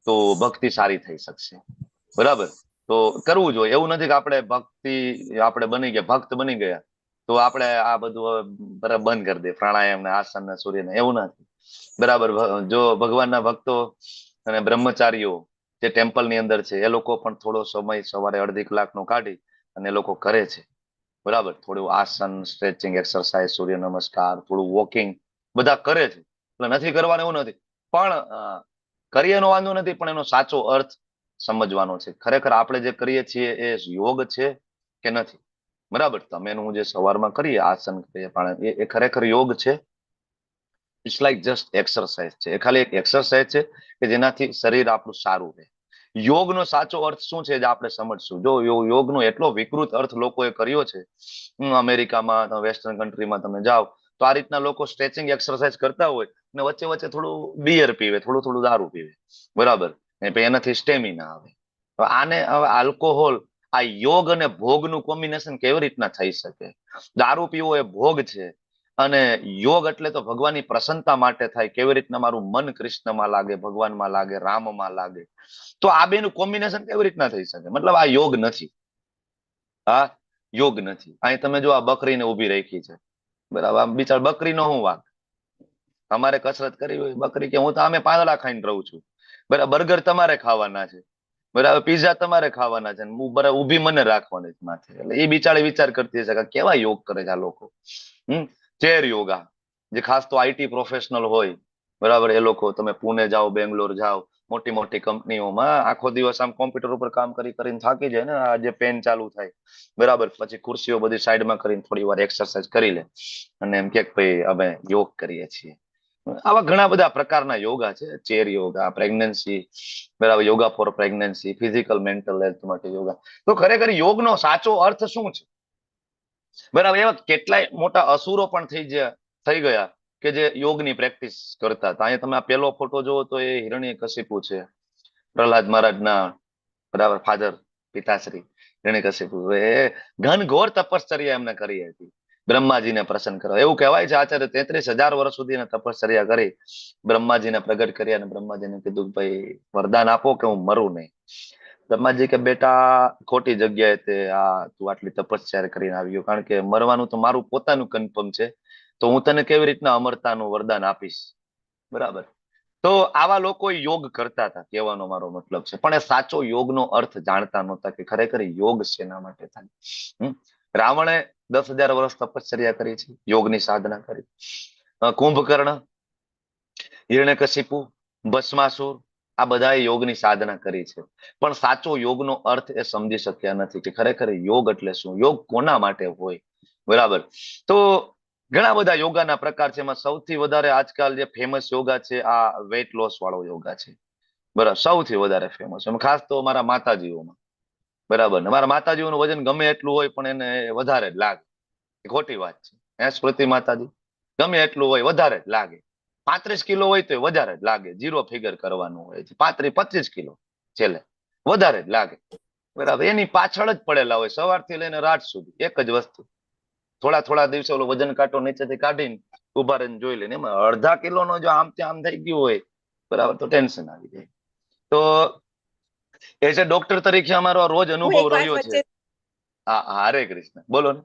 તો ભક્તિ સારી થઈ શકશે. બરાબર? તો કરવું જોઈએ. એવું નથી કે આપણે બની ગયા, ભક્ત બની ગયા તો આપણે આ બધું હવે બરાબર બંધ કરી દે, પ્રાણાયામ ને આસન ને સૂર્ય ને, એવું નથી. બરાબર? જો ભગવાનના ભક્તો અને બ્રહ્મચારીઓ જે ટેમ્પલ ની અંદર છે, એ લોકો પણ થોડો સમય સવારે અડધી કલાકનો કાઢી અને એ લોકો કરે છે. બરાબર? થોડું આસન, સ્ટ્રેચિંગ, એક્સરસાઇઝ, સૂર્ય નમસ્કાર, થોડું વોકિંગ બધા કરે છે. એટલે નથી કરવાનું એવું નથી, પણ કરીએ એનો વાંધો નથી, પણ એનો સાચો અર્થ સમજવાનો છે. ખરેખર આપણે જે કરીએ છીએ એ યોગ છે કે નથી? બરાબર? તમે હું જે સવારમાં કરીએ આસન કરીએ, એ ખરેખર યોગ છે? ઇટ્સ લાઈક જસ્ટ એક્સરસાઇઝ છે. એ ખાલી એક એક્સરસાઇઝ છે કે જેનાથી શરીર આપણું સારું રહે. યોગનો સાચો અર્થ શું છે જે આપણે સમજશું. જો યોગનો એટલો વિકૃત અર્થ લોકોએ કર્યો છે, અમેરિકામાં, વેસ્ટર્ન કન્ટ્રીમાં તમે જાઓ તો આ રીતના લોકો સ્ટ્રેચિંગ એક્સરસાઇઝ કરતા હોય ને વચ્ચે વચ્ચે થોડું બિયર પીવે, થોડું થોડું દારૂ પીવે. બરાબર? એનાથી સ્ટેમિના આવે. આને હવે આલ્કોહોલ, આ યોગ અને ભોગનું કોમ્બિનેશન કેવી રીતના થઈ શકે? દારૂ પીવો એ ભોગ છે, અને યોગ એટલે તો ભગવાનની પ્રસન્નતા માટે થાય. કેવી રીતના મારું મન કૃષ્ણમાં લાગે, ભગવાનમાં લાગે, રામમાં લાગે. તો આ બેનું કોમ્બિનેશન કેવી રીતના થઈ શકે? મતલબ આ યોગ નથી. આ યોગ નથી. અહીં તમે જો આ બકરીને ઉભી રાખી છે, બરાબર? આમ બિચાર બકરીનો શું વાંક? તમારે કસરત કરવી હોય, બકરી કે હું તો આમે પાંદડા ખાઈને રહું છું. બરાબર? બર્ગર તમારે ખાવાના છે, બરાબર? પીઝા તમારે ખાવાના છે, બરાબર? ઊભી મને રાખવાની માથે. એટલે એ બિચારી વિચાર કરતી હશે કે કેવા યોગ કરે છે આ લોકો. ચેર યોગા, જે ખાસ તો આઈટી પ્રોફેશનલ હોય, બરાબર? એ લોકો, તમે પુણે જાઓ, બેંગ્લોર જાઓ, મોટી મોટી કંપનીઓમાં આખો દિવસ આમ કોમ્પ્યુટર ઉપર કામ કરીને થાકી જાય ને, આ જે પેન ચાલુ થાય, બરાબર? પછી ખુરશીઓ બધી સાઈડમાં કરીને થોડી વાર એક્સરસાઇઝ કરી લે અને એમ કે ભાઈ અમે યોગ કરીએ છીએ. આવા ઘણા બધા પ્રકારના યોગા છે. ચેર યોગા, પ્રેગ્નન્સી, બરાબર? Yoga for pregnancy, physical mental health માટે યોગા. તો ખરેખર યોગનો સાચો અર્થ શું છે? બરાબર? એવા કેટલાય મોટા અસુરો પણ થઈ ગયા કે જે યોગની પ્રેક્ટિસ કરતા હતા. અહીંયા તમે આ પેલો ફોટો જોવો તો એ હિરણ્યકશિપુ છે, પ્રહલાદ મહારાજના, બરાબર, ફાધર, પિતાશ્રી હિરણ્યકશિપુ. એ ઘનઘોર તપશ્ચર્યા એમને કરી હતી બ્રહ્માજીને પ્રસન્ન કરવા. એવું કહેવાય છે આચાર્ય 33,000 વર્ષ સુધી તપશ્ચર્યા કરી, બ્રહ્માજીને પ્રગટ કર્યા અને બ્રહ્માજીને કીધું ભાઈ વરદાન આપો કે હું મરું નહીં. બ્રહ્માજી કે બેટા ખોટી જગ્યાએ તું આટલી તપશ્ચર્યા કરીને આવ્યો, કારણ કે મરવાનું તો મારું પોતાનું કન્ફર્મ છે, તો હું તને કેવી રીતના અમરતાનું વરદાન આપીશ? બરાબર? તો આવા લોકો યોગ કરતા હતા, કહેવાનો મારો મતલબ છે. પણ એ સાચો યોગનો અર્થ જાણતા નહોતા કે ખરેખર યોગ શેના માટે થાય. રાવણે 10,000 વર્ષ તપશ્ચર્યા કરી છે, યોગની સાધના કરી. કુંભકર્ણ, હિરણ્યકશિપુ, ભસ્માસુર, આ બધાએ યોગની સાધના કરી છે. પણ સાચો યોગનો અર્થ એ સમજી શક્યા નથી કે ખરેખર યોગ એટલે શું, યોગ કોના માટે હોય. બરાબર? તો ઘણા બધા યોગાના પ્રકાર છે. એમાં સૌથી વધારે આજકાલ જે ફેમસ યોગા છે આ વેઇટ લોસ વાળો યોગા છે. બરાબર? સૌથી વધારે ફેમસ, ખાસ તો મારા માતાજીઓમાં. બરાબર? મારા માતાજીઓનું વજન ગમે એટલું હોય પણ એને વધારે જ લાગે. ખોટી વાત છે. સ્મૃતિ માતાજી ગમે એટલું હોય વધારે જ લાગે. 35 કિલો હોય તો વધારે જ લાગે. 0 ફિગર કરવાનું હોય છે. 35-25 કિલો છેલ્લે વધારે જ લાગે. બરાબર? એની પાછળ જ પડેલા હોય સવારથી લઈને રાત સુધી. એક જ વસ્તુ, થોડા દિવસે ઓલો વજન કાંટો નીચેથી કાઢીને ઉભા રહીને જોઈ લઈને એમાં અડધા કિલોનો જો આમ થઈ ગયું હોય, બરાબર, તો ટેન્શન આવી જાય. તો એઝ એ ડોક્ટર તરીકે અમારો રોજ અનુભવ રહ્યો છે. હા, હરે કૃષ્ણ. બોલો ને.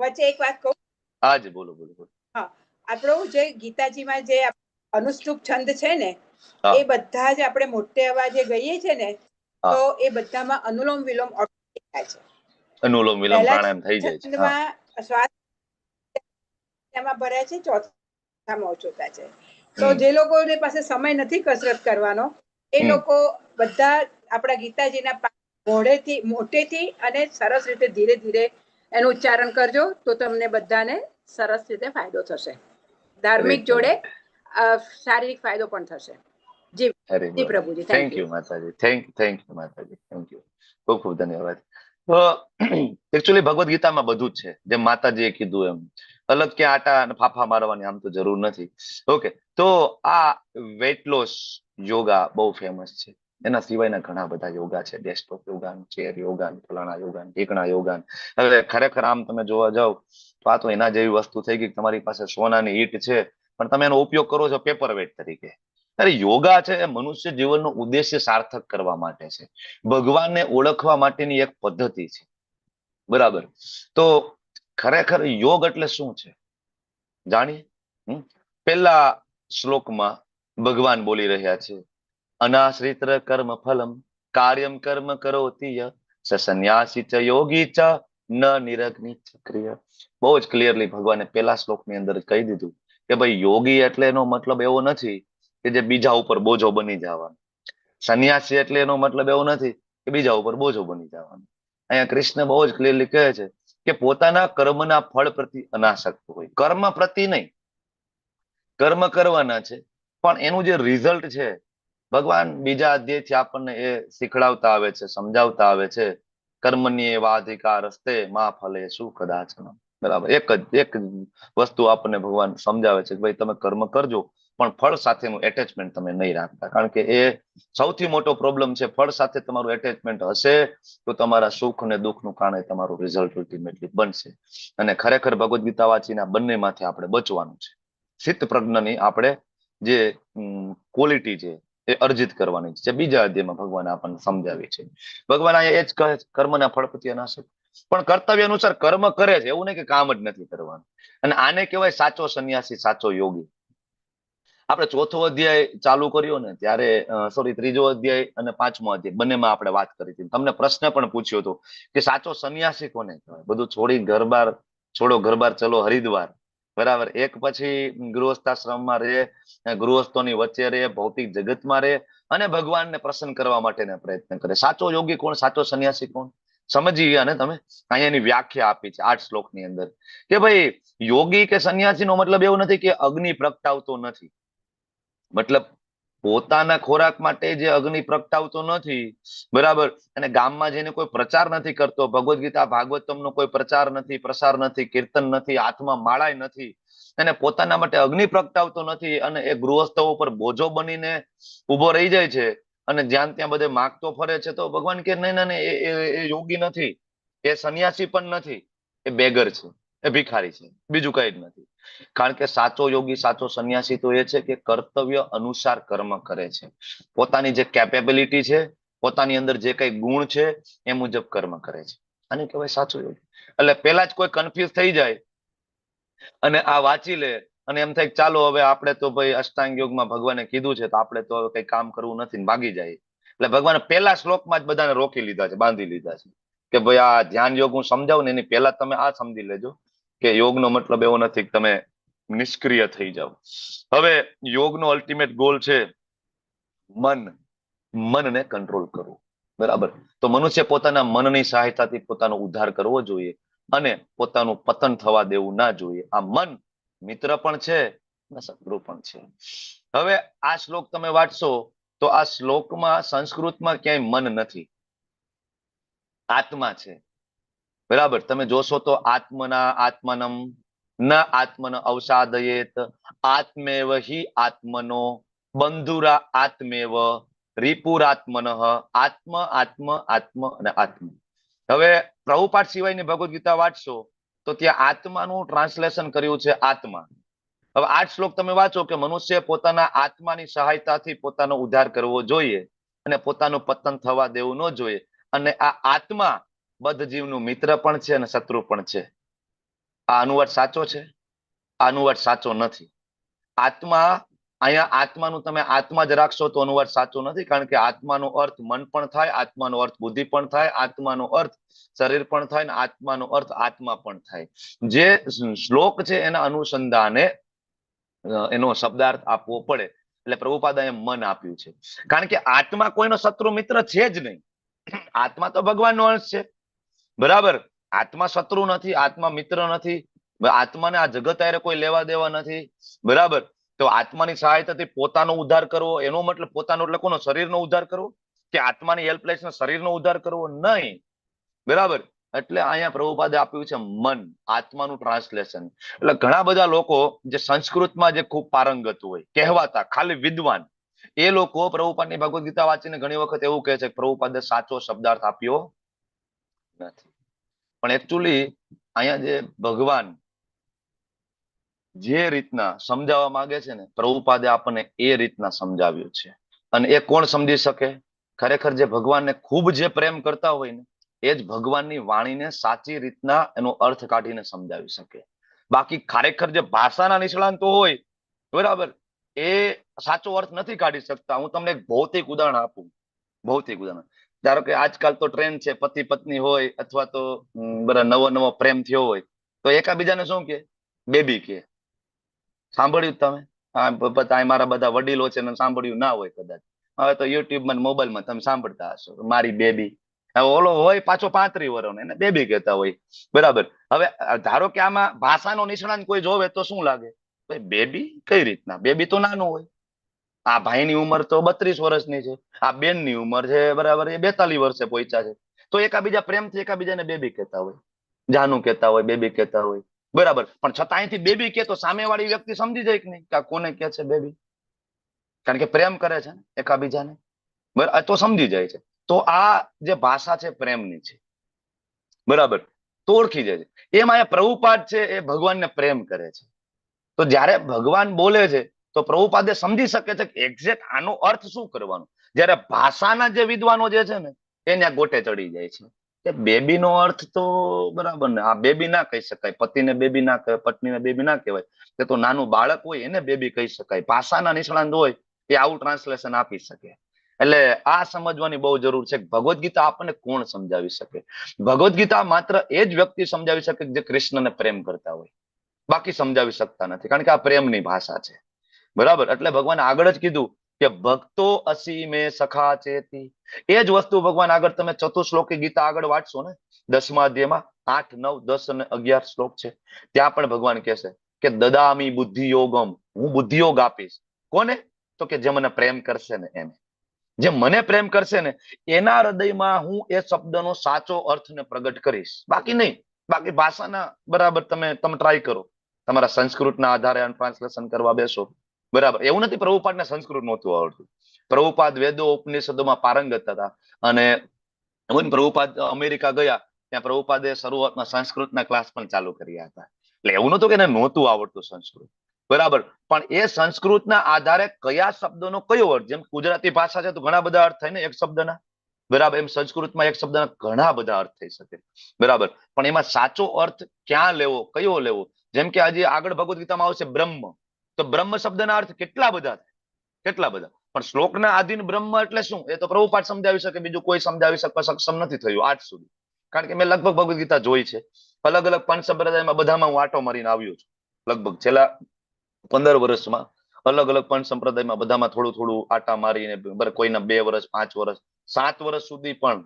વચ્ચે એક વાત કહું? હા જી, બોલો બોલો બોલો. હા, આપણો જે ગીતાજીમાં જે અનુષ્ટુપ છંદ છે ને, એ બધા જ આપણે મોટે અવાજે ગઈએ છે ને, તો એ બધામાં અનુલોમ વિલોમ automatic થાય છે. અનુલોમ વિલોમ પહેલા પ્રાણાયામ થઈ જાય છે. હા. છંદમાં શ્વાસ એમાં ભરાય છે, ચોથામાં ઓછો થાય છે. તો હમ. જે લોકોની પાસે સમય નથી કસરત કરવાનો એ હમ. લોકો બધા આપણા ગીતાજીના મોઢેથી મોટેથી અને સરસ રીતે ધીરે ધીરે એનું ઉચ્ચારણ કરજો તો તમને બધાને સરસ રીતે ફાયદો થશે. ધાર્મિક જોડે શારીરિક ફાયદો પણ થશે. જી જી પ્રભુજી, થેન્ક યુ માતાજી, થેન્ક યુ માતાજી, થેન્ક યુ. ખૂબ ખૂબ ધન્યવાદ. તો એકચ્યુઅલી ભગવદ ગીતામાં બધું જ છે, જેમ માતાજીએ કીધું એમ. અલગ કે આટા અને ફાફા મારવાની આમ તો જરૂર નથી. ઓકે, તો આ વેટ લોસ યોગા બહુ ફેમસ છે. એના સિવાયના ઘણા બધા યોગા છે, ડેસ્કટોપ યોગા, ચેર યોગા, ફલાણા યોગા, ઢીકણા યોગા. હવે ખરેખર આમ તમે જોવા જાવ તો આ તો એના જેવી વસ્તુ થઈ ગઈ. તમારી પાસે સોનાની ઈંટ છે પણ તમે એનો ઉપયોગ કરો છો પેપર વેટ તરીકે. અરે યોગા છે એ મનુષ્ય જીવનનો ઉદ્દેશ્ય સાર્થક કરવા માટે છે, ભગવાનને ઓળખવા માટેની એક પદ્ધતિ છે. બરાબર. તો ખરેખર યોગ એટલે શું છે જાણીએ. પેલા શ્લોકમાં ભગવાન બોલી રહ્યા છે, અનાશ્રિત કર્મ ફલમ કાર્યમ કર્મ કરોતિ ય સંન્યાસી ચ યોગી ચ ન નિરગ્નિ ક્રિય. બહુ જ ક્લિયરલી ભગવાને પેલા શ્લોકની અંદર કહી દીધું કે ભાઈ યોગી એટલે એનો મતલબ એવો નથી કે જે બીજા ઉપર બોજો બની જવાનું. સંન્યાસી એટલે એનો મતલબ એવો નથી કે બીજા ઉપર બોજો બની જવાનું. અહીંયા કૃષ્ણ બહુ જ ક્લિયરલી કહે છે કે પોતાના કર્મના ફળ પ્રતિ અનાસક્ત હોય. કર્મ પ્રતિ નહીં, કર્મ કરવાના છે પણ એનું જે રિઝલ્ટ છે ભગવાન બીજા અધ્યાયથી આપણને એ શીખડાવતા આવે છે, સમજાવતા આવે છે. કર્મની એવા અધિકાર હસ્તે માં ફલે શું કદાચ. બરાબર. એક વસ્તુ આપણને ભગવાન સમજાવે છે કે ભાઈ તમે કર્મ કરજો પણ ફળ સાથેનું એટેચમેન્ટ તમે નહીં રાખતા, કારણ કે એ સૌથી મોટો પ્રોબ્લેમ છે. ફળ સાથે તમારું એટેચમેન્ટ હશે તો તમારા સુખ અને દુઃખનું કારણે તમારું રિઝલ્ટ અલ્ટિમેટલી બનશે. અને ખરેખર ભગવદ ગીતા વાંચીને આ બંનેમાંથી આપણે બચવાનું છે. ચિત્ત પ્રજ્ઞની આપણે જે ક્વોલિટી છે એ અર્જિત કરવાની છે, બીજા અધ્યાયમાં ભગવાન આપણને સમજાવી છે. ભગવાન અહીંયા એ જ કહે છે, કર્મના ફળ પ્રતિ અનાસક્ત. પણ કર્તવ્ય અનુસાર કર્મ કરે છે, એવું નહીં કે કામ જ નથી કરવાનું. અને આને કહેવાય સાચો સંન્યાસી, સાચો યોગી. આપણે ચોથો અધ્યાય ચાલુ કર્યો ને ત્યારે ત્રીજો અધ્યાય અને પાંચમો અધ્યાય બંનેમાં આપણે વાત કરી હતી. તમને પ્રશ્ન પણ પૂછ્યો હતો કે સાચો સંન્યાસી કોને કહેવાય. બધું છોડી ઘરબાર છોડો, ઘરબાર ચલો હરિદ્વાર. બરાબર. એક પછી ગૃહસ્થાશ્રમમાં રહે, ગૃહસ્થોની વચ્ચે રહે, ભૌતિક જગતમાં રહે અને ભગવાનને પ્રસન્ન કરવા માટેના પ્રયત્ન કરે. સાચો યોગી કોણ, સાચો સંન્યાસી કોણ સમજી ગયા ને તમે. અહીંયાની વ્યાખ્યા આપી છે 8 શ્લોકની અંદર કે ભાઈ યોગી કે સંન્યાસી નો મતલબ એવું નથી કે અગ્નિ પ્રગટાવતો નથી. મતલબ પોતાના ખોરાક માટે જે અગ્નિ પ્રગટાવતો નથી, બરાબર, અને ગામમાં જઈને કોઈ પ્રચાર નથી કરતો, ભગવદ ગીતા ભાગવતમનો કોઈ પ્રચાર નથી, પ્રસાર નથી, કીર્તન નથી, હાથમાં માળાય નથી, અને પોતાના માટે અગ્નિ પ્રગટાવતો નથી અને એ ગૃહસ્થો ઉપર બોજો બનીને ઉભો રહી જાય છે અને જ્યાં ત્યાં બધે માગતો ફરે છે, તો ભગવાન કે નહીં નહીં, એ યોગી નથી, એ સંન્યાસી પણ નથી, એ બેગર છે, એ ભિખારી છે, બીજું કઈ જ નથી. કારણ કે સાચો યોગી, સાચો સંન્યાસી તો એ છે કે કર્તવ્ય અનુસાર કર્મ કરે છે. પોતાની જે કેપેબિલિટી છે, પોતાની અંદર જે કઈ ગુણ છે એ મુજબ કર્મ કરે છે. આને કહેવાય સાચો યોગી. એટલે પેલા જ કોઈ કન્ફ્યુઝ થઈ જાય અને આ વાંચી લે અને એમ થાય ચાલો હવે આપણે તો ભાઈ અષ્ટાંગ યોગમાં ભગવાને કીધું છે તો આપણે તો હવે કઈ કામ કરવું નથી ને ભાગી જાય. એટલે ભગવાને પેલા શ્લોકમાં જ બધાને રોકી લીધા છે, બાંધી લીધા છે કે ભાઈ આ ધ્યાન યોગ હું સમજાવું ને એની પહેલા તમે આ સમજી લેજો કે યોગનો મતલબ એવો નથી કે તમે નિષ્ક્રિય થઈ જાઓ. હવે યોગનો અલ્ટિમેટ ગોલ છે મનને કંટ્રોલ કરવું. બરાબર. તો મનુષ્ય પોતાના મનની સહાયતાથી પોતાનો ઉદ્ધાર કરવો જોઈએ અને પોતાનું પતન થવા દેવું ના જોઈએ. આ મન મિત્ર પણ છે અને શત્રુ પણ છે. હવે આ શ્લોક તમે વાંચશો તો આ શ્લોકમાં સંસ્કૃતમાં ક્યાંય મન નથી, આત્મા છે. બરાબર. તમે જોશો તો આત્મનમ ન આત્મન અવસાદયેત આત્મેવ હિ આત્મનો બંધુરા આત્મેવ રિપુરાત્મન આત્મ આત્મ આત્મ અને આત્મ. હવે પ્રભુપાઠ સિવાયની ભગવદ ગીતા વાંચશો તો ત્યાં આત્માનું ટ્રાન્સલેશન કર્યું છે આત્મા. હવે 8 શ્લોક તમે વાંચો કે મનુષ્ય પોતાના આત્માની સહાયતાથી પોતાનો ઉદ્ધાર કરવો જોઈએ અને પોતાનું પતન થવા દેવું ન જોઈએ. અને આ આત્મા બદ્ધ જીવનું મિત્ર પણ છે અને શત્રુ પણ છે. આ અનુવાદ સાચો છે? આ અનુવાદ સાચો નથી. આત્મા અહીંયા આત્માનું તમે આત્મા જ રાખશો તો અનુવાદ સાચો નથી, કારણ કે આત્માનો અર્થ મન પણ થાય, આત્માનો અર્થ બુદ્ધિ પણ થાય, આત્માનો અર્થ શરીર પણ થાય, ને આત્માનો અર્થ આત્મા પણ થાય. જે શ્લોક છે એના અનુસંધાને એનો શબ્દાર્થ આપવો પડે, એટલે પ્રભુપાદાએ મન આપ્યું છે. કારણ કે આત્મા કોઈનો શત્રુ મિત્ર છે જ નહીં. આત્મા તો ભગવાનનો અંશ છે, બરાબર. આત્મા શત્રુ નથી, આત્મા મિત્ર નથી, આત્માને આ જગત હારે કોઈ લેવા દેવા નથી, બરાબર. તો આત્માની સહાયતાથી પોતાનો ઉદ્ધાર કરવો, એનો મતલબ પોતાનો એટલે કોનો? શરીરનો ઉદ્ધાર કરવો, કે આત્માની હેલ્પ લઈને શરીરનો ઉદ્ધાર કરવો? નહીં, બરાબર. એટલે અહીંયા પ્રભુપાદે આપ્યું છે મન, આત્માનું ટ્રાન્સલેશન. એટલે ઘણા બધા લોકો જે સંસ્કૃતમાં જે ખૂબ પારંગત હોય, કહેવાતા ખાલી વિદ્વાન, એ લોકો પ્રભુપાદની ભગવદ ગીતા વાંચીને ઘણી વખત એવું કહે છે કે પ્રભુપાદે સાચો શબ્દાર્થ આપ્યો નથી. પણ એકચ્યુઅલી અહીંયા જે ભગવાન જે રીતના સમજાવવા માંગે છે ને, પ્રભુપાદે આપણને એ રીતના સમજાવ્યું છે. અને એ કોણ સમજી શકે? ખરેખર જે ભગવાનને ખૂબ જે પ્રેમ કરતા હોય ને, એ જ ભગવાનની વાણીને સાચી રીતના એનો અર્થ કાઢીને સમજાવી શકે. બાકી ખરેખર જે ભાષાના નિષ્ણાંતો હોય, બરાબર, એ સાચો અર્થ નથી કાઢી શકતા. હું તમને એક ભૌતિક ઉદાહરણ આપું. ભૌતિક ઉદાહરણ, ધારો કે આજકાલ તો ટ્રેન્ડ છે, પતિ પત્ની હોય અથવા તો બધા નવો પ્રેમ થયો હોય, તો એકાબીજાને શું કે? બેબી કે. સાંભળ્યું તમે? હા, મારા બધા વડીલો છે ને, સાંભળ્યું ના હોય કદાચ. હવે તો યુટ્યુબમાં મોબાઈલમાં તમે સાંભળતા હશો, મારી બેબી. ઓલો હોય પાછો 35 વર્ષનો, એને બેબી કહેતા હોય, બરાબર. હવે ધારો કે આમાં ભાષાનો નિષ્ણાંત કોઈ જોવે તો શું લાગે? બેબી કઈ રીતના? બેબી તો નાનું હોય. આ ભાઈની ઉંમર તો 32 વર્ષની છે, આ બેનની ઉંમર છે, બરાબર, એ 42 વર્ષે પહોંચ્યા છે. તો એકાબીજા પ્રેમથી એકાબીજાને બેબી કહેતા હોય, જાનું કહેતા હોય, બેબી કહેતા હોય, બરાબર. પણ છતાં અહીંથી બેબી કે તો સામેવાળી વ્યક્તિ સમજી જાય કે નહીં કે આ કોને કહે છે બેબી? કારણ કે પ્રેમ કરે છે ને એકાબીજાને, બરાબર, તો સમજી જાય છે. તો આ જે ભાષા છે પ્રેમની છે, બરાબર, તો ઓળખી જાય છે. એમાં એ પ્રભુપાદ છે એ ભગવાનને પ્રેમ કરે છે. તો જ્યારે ભગવાન બોલે છે તો પ્રભુપાદે સમજી શકે છે કે એક્ઝેક્ટ આનો અર્થ શું કરવાનો. જ્યારે ભાષાના જે વિદ્વાનો જે છે ને, એને ગોટે ચડી જાય છે કે બેબી નો અર્થ તો બરાબર ને, આ બેબી ના કહી શકાય, પતિને બેબી ના કહેવાય, પત્નીને બેબી ના કહેવાય, તે તો નાનું બાળક હોય એને બેબી કહી શકાય. ભાષાના નિષ્ણાંત હોય એ આવું ટ્રાન્સલેશન આપી શકે. એટલે આ સમજવાની બહુ જરૂર છે કે ભગવદ ગીતા આપણને કોણ સમજાવી શકે? ભગવદ ગીતા માત્ર એ જ વ્યક્તિ સમજાવી શકે જે કૃષ્ણને પ્રેમ કરતા હોય, બાકી સમજાવી શકતા નથી, કારણ કે આ પ્રેમની ભાષા છે, બરાબર. એટલે ભગવાન આગળ જ કીધું કે ભક્તો અસી મે સખા ચેતી. એ જ વસ્તુ ભગવાન આગળ તમે ચતુશ્લોકી ગીતા આગળ વાંચશો ને, 10મા અધ્યાયમાં 8, 9, 10 અને 11 શ્લોક છે, ત્યાં પણ ભગવાન કહેશે કે દદામી બુદ્ધિ યોગમ, હું બુદ્ધિ યોગ આપીશ. કોને? તો કે જે મને પ્રેમ કરશે ને એને. જે મને પ્રેમ કરશે ને એના હૃદયમાં હું એ શબ્દનો સાચો અર્થને પ્રગટ કરીશ, બાકી નહીં. બાકી ભાષાના બરાબર તમે ટ્રાય કરો, તમારા સંસ્કૃતના આધારે ટ્રાન્સલેશન કરવા બેસો, બરાબર. એવું નથી પ્રભુપાદને સંસ્કૃત નહોતું આવડતું. પ્રભુપાદ વેદો ઉપનિષદોમાં પારંગત હતા. અને પ્રભુપાદ અમેરિકા ગયા ત્યાં પ્રભુપાદે શરૂઆતમાં સંસ્કૃતના ક્લાસ પણ ચાલુ કર્યા હતા. એટલે એવું નહોતું કે એને નહોતું આવડતું સંસ્કૃત, બરાબર. પણ એ સંસ્કૃતના આધારે કયા શબ્દનો કયો અર્થ, જેમ ગુજરાતી ભાષા છે તો ઘણા બધા અર્થ થાય ને એક શબ્દના, બરાબર. એમ સંસ્કૃતમાં એક શબ્દના ઘણા બધા અર્થ થઈ શકે, બરાબર. પણ એમાં સાચો અર્થ ક્યાં લેવો, કયો લેવો? જેમ કે આજે આગળ ભગવદ ગીતામાં આવશે બ્રહ્મ, તો બ્રહ્મ શબ્દના અર્થ કેટલા બધા થાય, કેટલા બધા. પણ શ્લોકના આધીન બ્રહ્મ એટલે શું એ તો પ્રભુપાદ સમજાવી શકે, બીજું કોઈ સમજાવી શકવા સક્ષમ નથી થયું આજ સુધી. કારણ કે મેં લગભગ ભગવદ ગીતા જોઈ છે, અલગ અલગ પંચ સંપ્રદાયમાં બધામાં હું આટો મારીને આવ્યો છું. લગભગ છેલ્લા 15 વર્ષમાં અલગ અલગ પંચ સંપ્રદાયમાં બધામાં થોડું થોડું આટા મારીને, કોઈના 2 વર્ષ, 5 વર્ષ, 7 વર્ષ સુધી પણ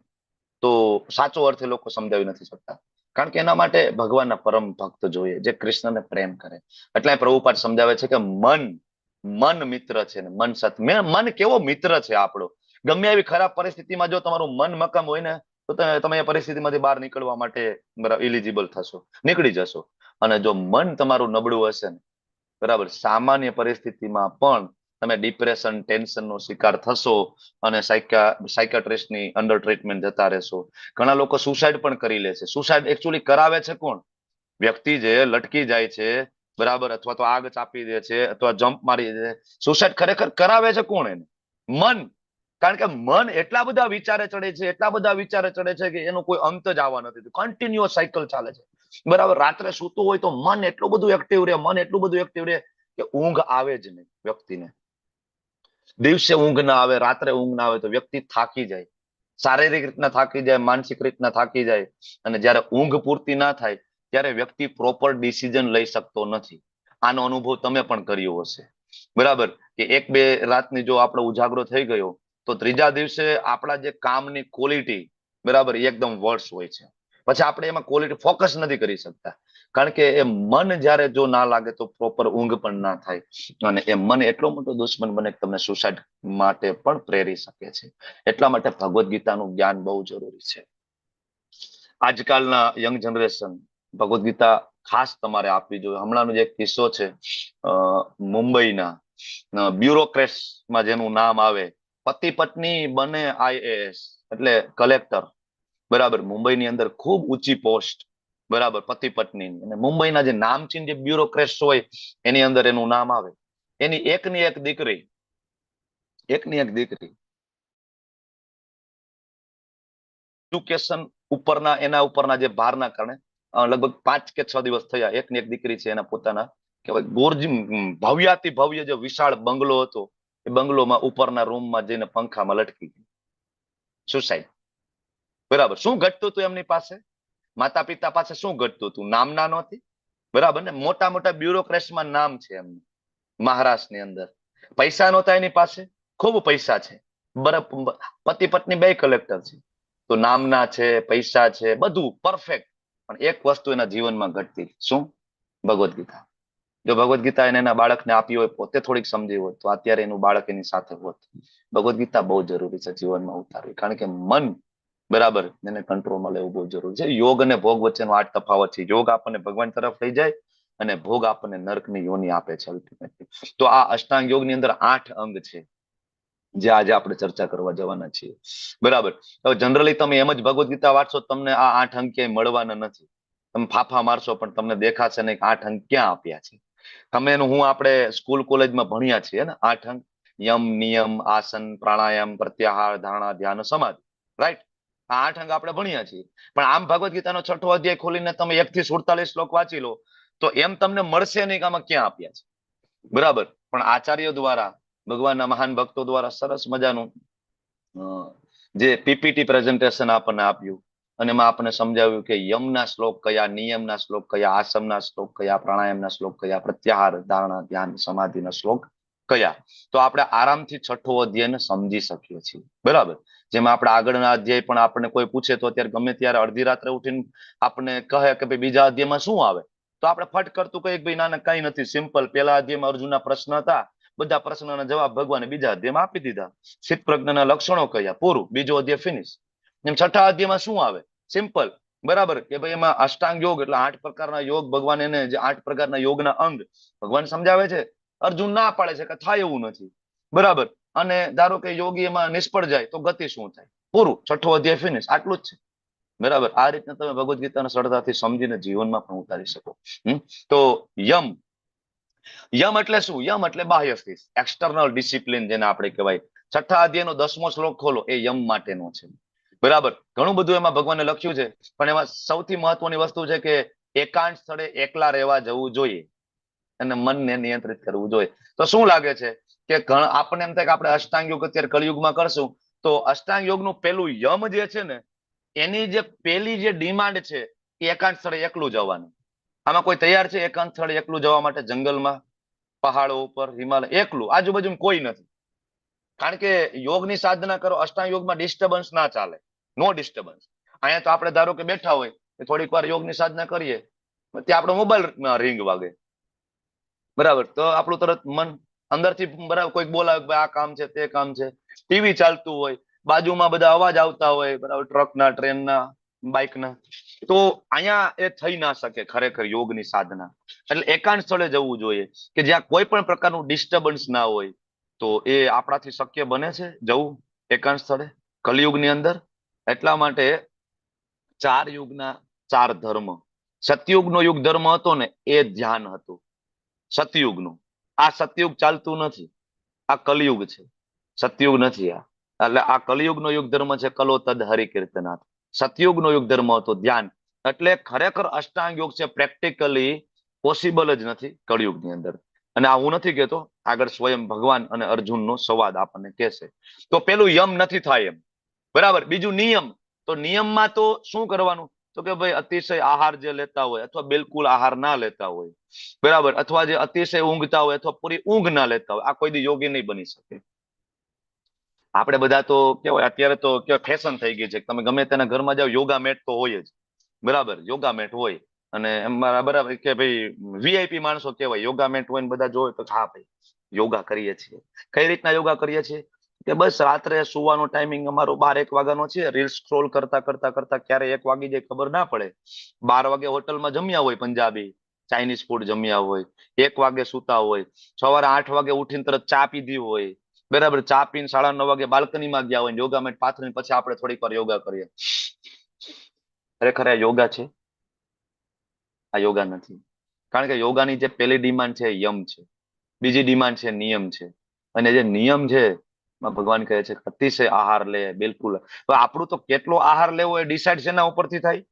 તો સાચો અર્થ એ લોકો સમજાવી નથી શકતા. કારણ કે એના માટે ભગવાનના પરમ ભક્ત જોઈએ જે કૃષ્ણને પ્રેમ કરે. એટલે પ્રભુપાદ સમજાવે છે કે મન મિત્ર છે ને મન સત. મન કેવો મિત્ર છે આપણો. ગમે એવી ખરાબ પરિસ્થિતિમાં જો તમારું મન મક્કમ હોય ને તો તમે એ પરિસ્થિતિમાંથી બહાર નીકળવા માટે ઇલિજિબલ થશો, નીકળી જશો. અને જો મન તમારું નબળું હશે ને, બરાબર, સામાન્ય પરિસ્થિતિમાં પણ તમે ડિપ્રેશન, ટેન્શનનો શિકાર થશો અને સાયકાટ્રિસ્ટની અંડર ટ્રીટમેન્ટ જતા રહેશો. ઘણા લોકો સુસાઇડ પણ કરી લે છે. સુસાઇડ એકચ્યુઅલી કરાવે છે કોણ? વ્યક્તિ જે લટકી જાય છે, બરાબર, અથવા તો આગ ચાપી દે છે અથવા જમ્પ મારી દે છે. સુસાઇડ ખરેખર કરાવે છે કોણ? એને મન. કારણ કે મન એટલા બધા વિચારે ચડે છે, એટલા બધા વિચારે ચડે છે કે એનો કોઈ અંત જ આવવા નથી. કન્ટિન્યુઅસ સાયકલ ચાલે છે, બરાબર. રાત્રે સૂતું હોય તો મન એટલું બધું એક્ટિવ રહે, મન એટલું બધું એક્ટિવ રહે કે ઊંઘ આવે જ નહીં વ્યક્તિને. દિવસે ઊંઘ ના આવે, રાત્રે ઊંઘ ના આવે તો વ્યક્તિ થાકી જાય, શારીરિક રીતના થાકી જાય, માનસિક રીતના થાકી જાય. અને જ્યારે ઊંઘ પૂરતી ના થાય ત્યારે વ્યક્તિ પ્રોપર ડિસિઝન લઈ શકતો નથી. આનો અનુભવ તમે પણ કર્યો હશે, બરાબર? કે એક બે રાતની જો આપણે ઉજાગરો થઈ ગયો તો ત્રીજા દિવસે આપણા જે કામની ક્વોલિટી, બરાબર, એ એકદમ વર્સ હોય છે. પછી આપણે એમાં ક્વોલિટી ફોકસ નથી કરી શકતા, કારણ કે એ મન જ્યારે જો ના લાગે તો પ્રોપર ઊંઘ પણ ના થાય. અને એ મન એટલો મોટો દુશ્મન બને કે તમને સુસાઇડ માટે પણ પ્રેરી શકે છે. એટલા માટે ભગવદ્ ગીતાનું જ્ઞાન બહુ જરૂરી છે. આજકાલના યંગ જનરેશન ભગવદ્ ગીતા ખાસ તમારે આપવી જોઈએ. હમણાંનો જે કિસ્સો છે મુંબઈના બ્યુરોક્રેટ્સમાં જેનું નામ આવે, પતિ પત્ની બને IAS એટલે કલેક્ટર, બરાબર, મુંબઈની અંદર ખૂબ ઊંચી પોસ્ટ, બરાબર, પતિ પત્ની. અને મુંબઈના જે નામચીન જે બ્યુરોક્રેટ્સ હોય એની અંદર એનું નામ આવે. એની એકની એક દીકરી એજ્યુકેશન ઉપરના એના ઉપરના જે ભારના કારણે લગભગ 5 કે 6 દિવસ થયા, એકની એક દીકરી છે એના પોતાના કહેવાય ગોરજી ભવ્યાતિ ભવ્ય જે વિશાળ બંગલો હતો એ બંગલોમાં ઉપરના રૂમમાં જઈને પંખામાં લટકી ગઈ, સુસાઇડ. બરાબર. શું ઘટતું હતું એમની પાસે? માતા પિતા પાસે શું ઘટતું હતું? નામના નહોતી, બરાબર ને? મોટા મોટા બ્યુરોક્રેટ્સમાં નામ છે એમનું મહારાષ્ટ્રની અંદર. પૈસા નહોતા એની પાસે, ખૂબ પૈસા છે, બરાબર, પતિ પત્ની બે કલેક્ટર છે, તો નામના છે, પૈસા છે, બધું પરફેક્ટ. પણ એક વસ્તુ એના જીવનમાં ઘટતી, શું? ભગવદ્ ગીતા. જો ભગવદ્ ગીતા એને એના બાળકને આપી હોય, પોતે થોડીક સમજી હોય, તો અત્યારે એનું બાળક એની સાથે હોત. ભગવદ્ ગીતા બહુ જરૂરી છે જીવનમાં ઉતારવી, કારણ કે મન, બરાબર, એને કંટ્રોલમાં લેવું બહુ જરૂરી છે. યોગ અને ભોગ વચ્ચેનો આ તફાવત છે. યોગ આપણને ભગવાન તરફ લઈ જાય અને ભોગ આપણને નર્કની યોની આપે છે અલ્ટિમેટલી. તો આ અષ્ટાંગ યોગની અંદર 8 અંગ છે જે આજે આપણે ચર્ચા કરવા જવાના છીએ, બરાબર. હવે જનરલી તમે એમ જ ભગવદ્ ગીતા વાંચશો, તમને આ 8 અંગ ક્યાંય મળવાના નથી. તમે ફાફા મારશો પણ તમને દેખાશે નહીં 8 અંગ ક્યાં આપ્યા છે. તમે એનું હું આપણે સ્કૂલ કોલેજમાં ભણ્યા છીએ ને 8 અંગ: યમ, નિયમ, આસન, પ્રાણાયામ, પ્રત્યાહાર, ધારણા, ધ્યાન, સમાધિ, રાઈટ? આ 8 અંગ આપણે ભણ્યા છીએ. પણ આમ ભગવદ્ ગીતાનો 6થો અધ્યાય ખોલીને તમે 1 થી 47 શ્લોક વાંચી લો તો એમ તમને મળશે નહીં કે આમાં ક્યાં આપ્યા છે, બરાબર. પણ આચાર્ય દ્વારા, ભગવાનના મહાન ભક્તો દ્વારા સરસ મજાનું જે પીપીટી પ્રેઝન્ટેશન આપણને આપ્યું અને એમાં આપણને સમજાવ્યું કે યમના શ્લોક કયા, નિયમના શ્લોક કયા, આસનના શ્લોક કયા, પ્રાણાયામના શ્લોક કયા, પ્રત્યાહાર, ધારણા, ધ્યાન, સમાધિના શ્લોક કયા. તો આપણે આરામથી 6થો અધ્યાયને સમજી શકીએ છીએ, બરાબર. જેમાં આપણે આગળના અધ્યાય પણ આપણને કોઈ પૂછે તો અત્યારે ગમે ત્યારે અડધી રાત્રે ઉઠીને આપણને કહે કે ભાઈ બીજા અધ્યાયમાં શું આવે, તો આપણે ફટ કરતું કહીએ ભાઈ ના કઈ નથી, સિમ્પલ. પેલા અધ્યાયમાં અર્જુનના પ્રશ્ન હતા, બધા પ્રશ્નોના જવાબ ભગવાને બીજા અધ્યાયમાં આપી દીધા. સિદ્ધ પ્રજ્ઞાના લક્ષણો કયા, પૂરું, બીજો અધ્યાય ફિનિશ. એમ 6થા અધ્યાયમાં શું આવે? સિમ્પલ, બરાબર, કે ભાઈ એમાં અષ્ટાંગ યોગ એટલે 8 પ્રકારના યોગ, ભગવાન એને જે 8 પ્રકારના યોગના અંગ ભગવાન સમજાવે છે. અર્જુન ના પાડે છે કે થાય એવું નથી, બરાબર. અને ધારો કે યોગી એમાં નિષ્ફળ જાય તો ગતિ શું થાય, પૂરું, 6થો અધ્યાય ફિનિશ. આટલું જ છે, બરાબર. આ રીતના તમે ભગવદ્ ગીતાને સરળતાથી સમજીને જીવનમાં પણ ઉતારી શકો. તો યમ, યમ એટલે શું? યમ એટલે બાહ્ય સ્થિતિ, એક્સટર્નલ ડિસિપ્લિન જેને આપણે કહેવાય. 6થા અધ્યાયનો 10મો શ્લોક ખોલો, એ યમ માટેનો છે, બરાબર. ઘણું બધું એમાં ભગવાને લખ્યું છે, પણ એમાં સૌથી મહત્વની વસ્તુ છે કે એકાંત સ્થળે એકલા રહેવા જવું જોઈએ અને મનને નિયંત્રિત કરવું જોઈએ. તો શું લાગે છે કે આપણને એમ થાય કે આપણે અષ્ટાંગ યોગ અત્યારે કળિયુગમાં કરશું, તો અષ્ટાંગ યોગનું પેલું યમ જે છે ને, એની જે પેલી જે ડિમાન્ડ છે એ એકાંત સ્થળે એકલું જવાનું. આમાં કોઈ તૈયાર છે એકાંત સ્થળે એકલું જવા માટે? જંગલમાં, પહાડો ઉપર, હિમાલય, એકલું, આજુબાજુ કોઈ નથી. કારણ કે યોગની સાધના કરો, અષ્ટાંગ યોગમાં ડિસ્ટર્બન્સ ના ચાલે, નો ડિસ્ટર્બન્સ. અહીંયા તો આપણે ધારો કે બેઠા હોય, થોડીક વાર યોગની સાધના કરીએ, ત્યાં આપણો મોબાઈલ રિંગ વાગે, બરાબર, તો આપણું તરત મન અંદરથી, બરાબર, કોઈક બોલાવે આ કામ છે, તે કામ છે, ટીવી ચાલતું હોય, બાજુમાં બધા અવાજ આવતા હોય, બરાબર, ટ્રકના, ટ્રેનના, બાઇકના, તો અહીંયા એ થઈ ના શકે ખરેખર યોગની સાધના. એટલે એકાંત સ્થળે જવું જોઈએ કે જ્યાં કોઈ પણ પ્રકારનું ડિસ્ટર્બન્સ ના હોય. તો એ આપણાથી શક્ય બને છે જવું એકાંત સ્થળે કલિયુગની અંદર? એટલા માટે 4 યુગના 4 ધર્મ. સતયુગનો યુગ ધર્મ હતો ને એ ધ્યાન હતું, સતયુગનું. આ સતયુગ ચાલતું નથી, આ કલયુગ છે, સતયુગ નથી આ. એટલે આ કલયુગનો યુગ ધર્મ છે કલો તદ હરિકીર્તનાથ. સતયુગનો યુગ ધર્મ હતો ધ્યાન. એટલે ખરેખર અષ્ટાંગ યોગ છે પ્રેક્ટિકલી પોસિબલ જ નથી કળિયુગની અંદર. અને આ હું નથી કહેતો, આગળ સ્વયં ભગવાન અને અર્જુનનો સંવાદ આપણને કહેશે. તો પેલું યમ નથી થાય એમ, બરાબર. બીજું નિયમ. તો નિયમમાં તો શું કરવાનું? તો કે ભાઈ અતિશય આહાર જે લેતા હોય અથવા બિલકુલ આહાર ના લેતા હોય, બરાબર, અથવા જે અતિશય ઊંઘતા હોય અથવા પૂરી ઊંઘ ના લેતા હોય, આ કોઈ દી યોગી નહીં બની શકે. આપણે બધા તો કેવાય અત્યારે તો કેવાય ફેશન થઈ ગઈ છે, તમે ગમે તેના ઘરમાં જાઓ યોગા મેટ તો હોય જ, બરાબર, યોગા મેટ હોય. અને એમાં બરાબર કે ભાઈ વીઆઈપી માણસો કહેવાય, યોગા મેટ હોય ને બધા જોવે તો હા ભાઈ યોગા કરીએ છીએ. કઈ રીતના યોગા કરીએ છીએ? કે બસ રાત્રે સુવાનો ટાઈમિંગ અમારો 12-1 વાગ્યાનો છે, રીલ સ્ક્રોલ કરતા કરતા કરતા ક્યારે 1 વાગી જાય ખબર ના પડે. 12 વાગે હોટલમાં જમ્યા હોય, પંજાબી ચાઇનીઝ ફૂડ જમ્યા હોય, 1 વાગે સુતા હોય, સવારે 8 વાગે ઉઠીને તરત ચા પીધી હોય, બરાબર, ચા પીને 9:30 વાગે બાલ્કનીમાં ગયા હોય, યોગા મેટ પાથરીને પછી આપણે થોડીક વાર યોગા કરીએ. ખરેખર આ યોગા છે? આ યોગા નથી. કારણ કે યોગાની જે પહેલી ડિમાન્ડ છે યમ છે, બીજી ડિમાન્ડ છે નિયમ છે. અને જે નિયમ છે એમાં ભગવાન કહે છે કે અતિશય આહાર લે, બિલકુલ. તો આપણું તો કેટલો આહાર લેવો એ ડિસાઇડ શેના ઉપરથી થાય?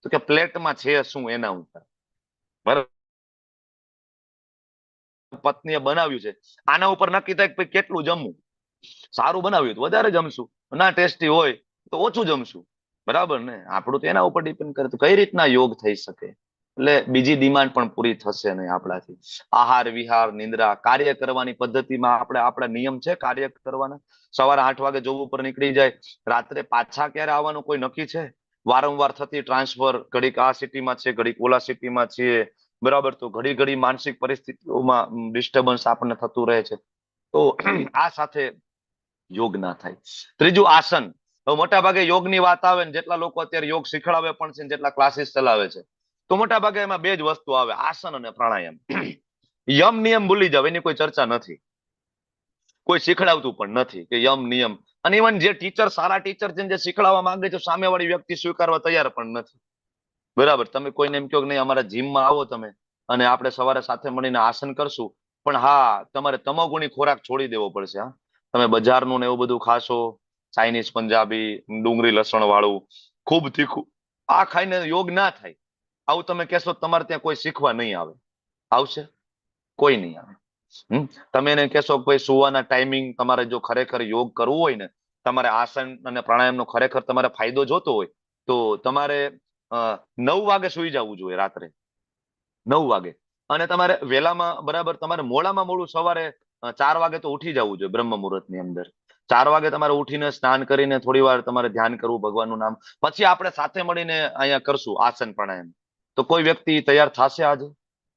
તો કે પ્લેટમાં છે શું એના ઉપર. બરાબર, પત્નીએ બનાવ્યું છે આના ઉપર નક્કી થાય કે કેટલું જમવું. સારું બનાવ્યું તો વધારે જમશું, ના ટેસ્ટી હોય તો ઓછું જમશું, બરાબર ને. આપણું તો એના ઉપર ડિપેન્ડ કરે. તો કઈ રીતના યોગ થઈ શકે? એટલે બીજી ડિમાન્ડ પણ પૂરી થશે નહીં આપણાથી. આહાર વિહાર નિંદ્રા, કાર્ય કરવાની પદ્ધતિમાં આપણા નિયમ છે કાર્ય કરવાના. સવારે 8 વાગે જોબ ઉપર નીકળી જાય, રાત્રે પાછા ક્યારે આવવાનું કોઈ નક્કી છે? વારંવાર થતી ટ્રાન્સફર, ઘડીક આ સિટીમાં છે, ઘડીક ઓલા સિટીમાં છીએ, બરાબર. તો ઘડી ઘડી માનસિક પરિસ્થિતિઓમાં ડિસ્ટર્બન્સ આપણને થતું રહે છે. તો આ સાથે યોગ ના થાય. ત્રીજું આસન. હવે મોટા ભાગે યોગની વાત આવે ને જેટલા લોકો અત્યારે યોગ શીખડાવે પણ છે, જેટલા ક્લાસીસ ચલાવે છે, તો મોટા ભાગે એમાં 2 જ વસ્તુ આવે, આસન અને પ્રાણાયામ. યમ નિયમ ભૂલી જાવ, એની કોઈ ચર્ચા નથી, કોઈ શીખડાવતું પણ નથી કે યમ નિયમ. અને ઇવન જે ટીચર, સારા ટીચર છે જે શીખડાવવા માંગે છે, સામેવાળી વ્યક્તિ સ્વીકારવા તૈયાર પણ નથી, બરાબર. તમે કોઈને એમ કહો કે નહીં અમારા જીમમાં આવો તમે અને આપણે સવારે સાથે મળીને આસન કરશું, પણ હા તમારે તમોગુણી ખોરાક છોડી દેવો પડશે. હા, તમે બજારનું ને એવું બધું ખાશો, ચાઇનીઝ, પંજાબી, ડુંગળી લસણ વાળું, ખૂબ તીખું, આ ખાઈને યોગ ના થાય. આવું તમે કહેશો તમારે ત્યાં કોઈ શીખવા નહીં આવે. આવશે? કોઈ નહીં આવે. તમે એને કહેશો કે ભાઈ સુવાના ટાઈમિંગ તમારે જો ખરેખર યોગ કરવું હોય ને, તમારે આસન અને પ્રાણાયામનો ખરેખર તમારે ફાયદો જોતો હોય તો તમારે 9 વાગે સુઈ જવું જોઈએ રાત્રે, 9 વાગે. અને તમારે વહેલામાં, બરાબર, તમારે મોડામાં મોડું સવારે 4 વાગે તો ઉઠી જવું જોઈએ બ્રહ્મ મુહૂર્ત ની અંદર. 4 વાગે તમારે ઉઠીને સ્નાન કરીને થોડી વાર તમારે ધ્યાન કરવું, ભગવાનનું નામ. પછી આપણે સાથે મળીને અહીંયા કરશું આસન પ્રાણાયામ. તો કોઈ વ્યક્તિ તૈયાર થશે આજે,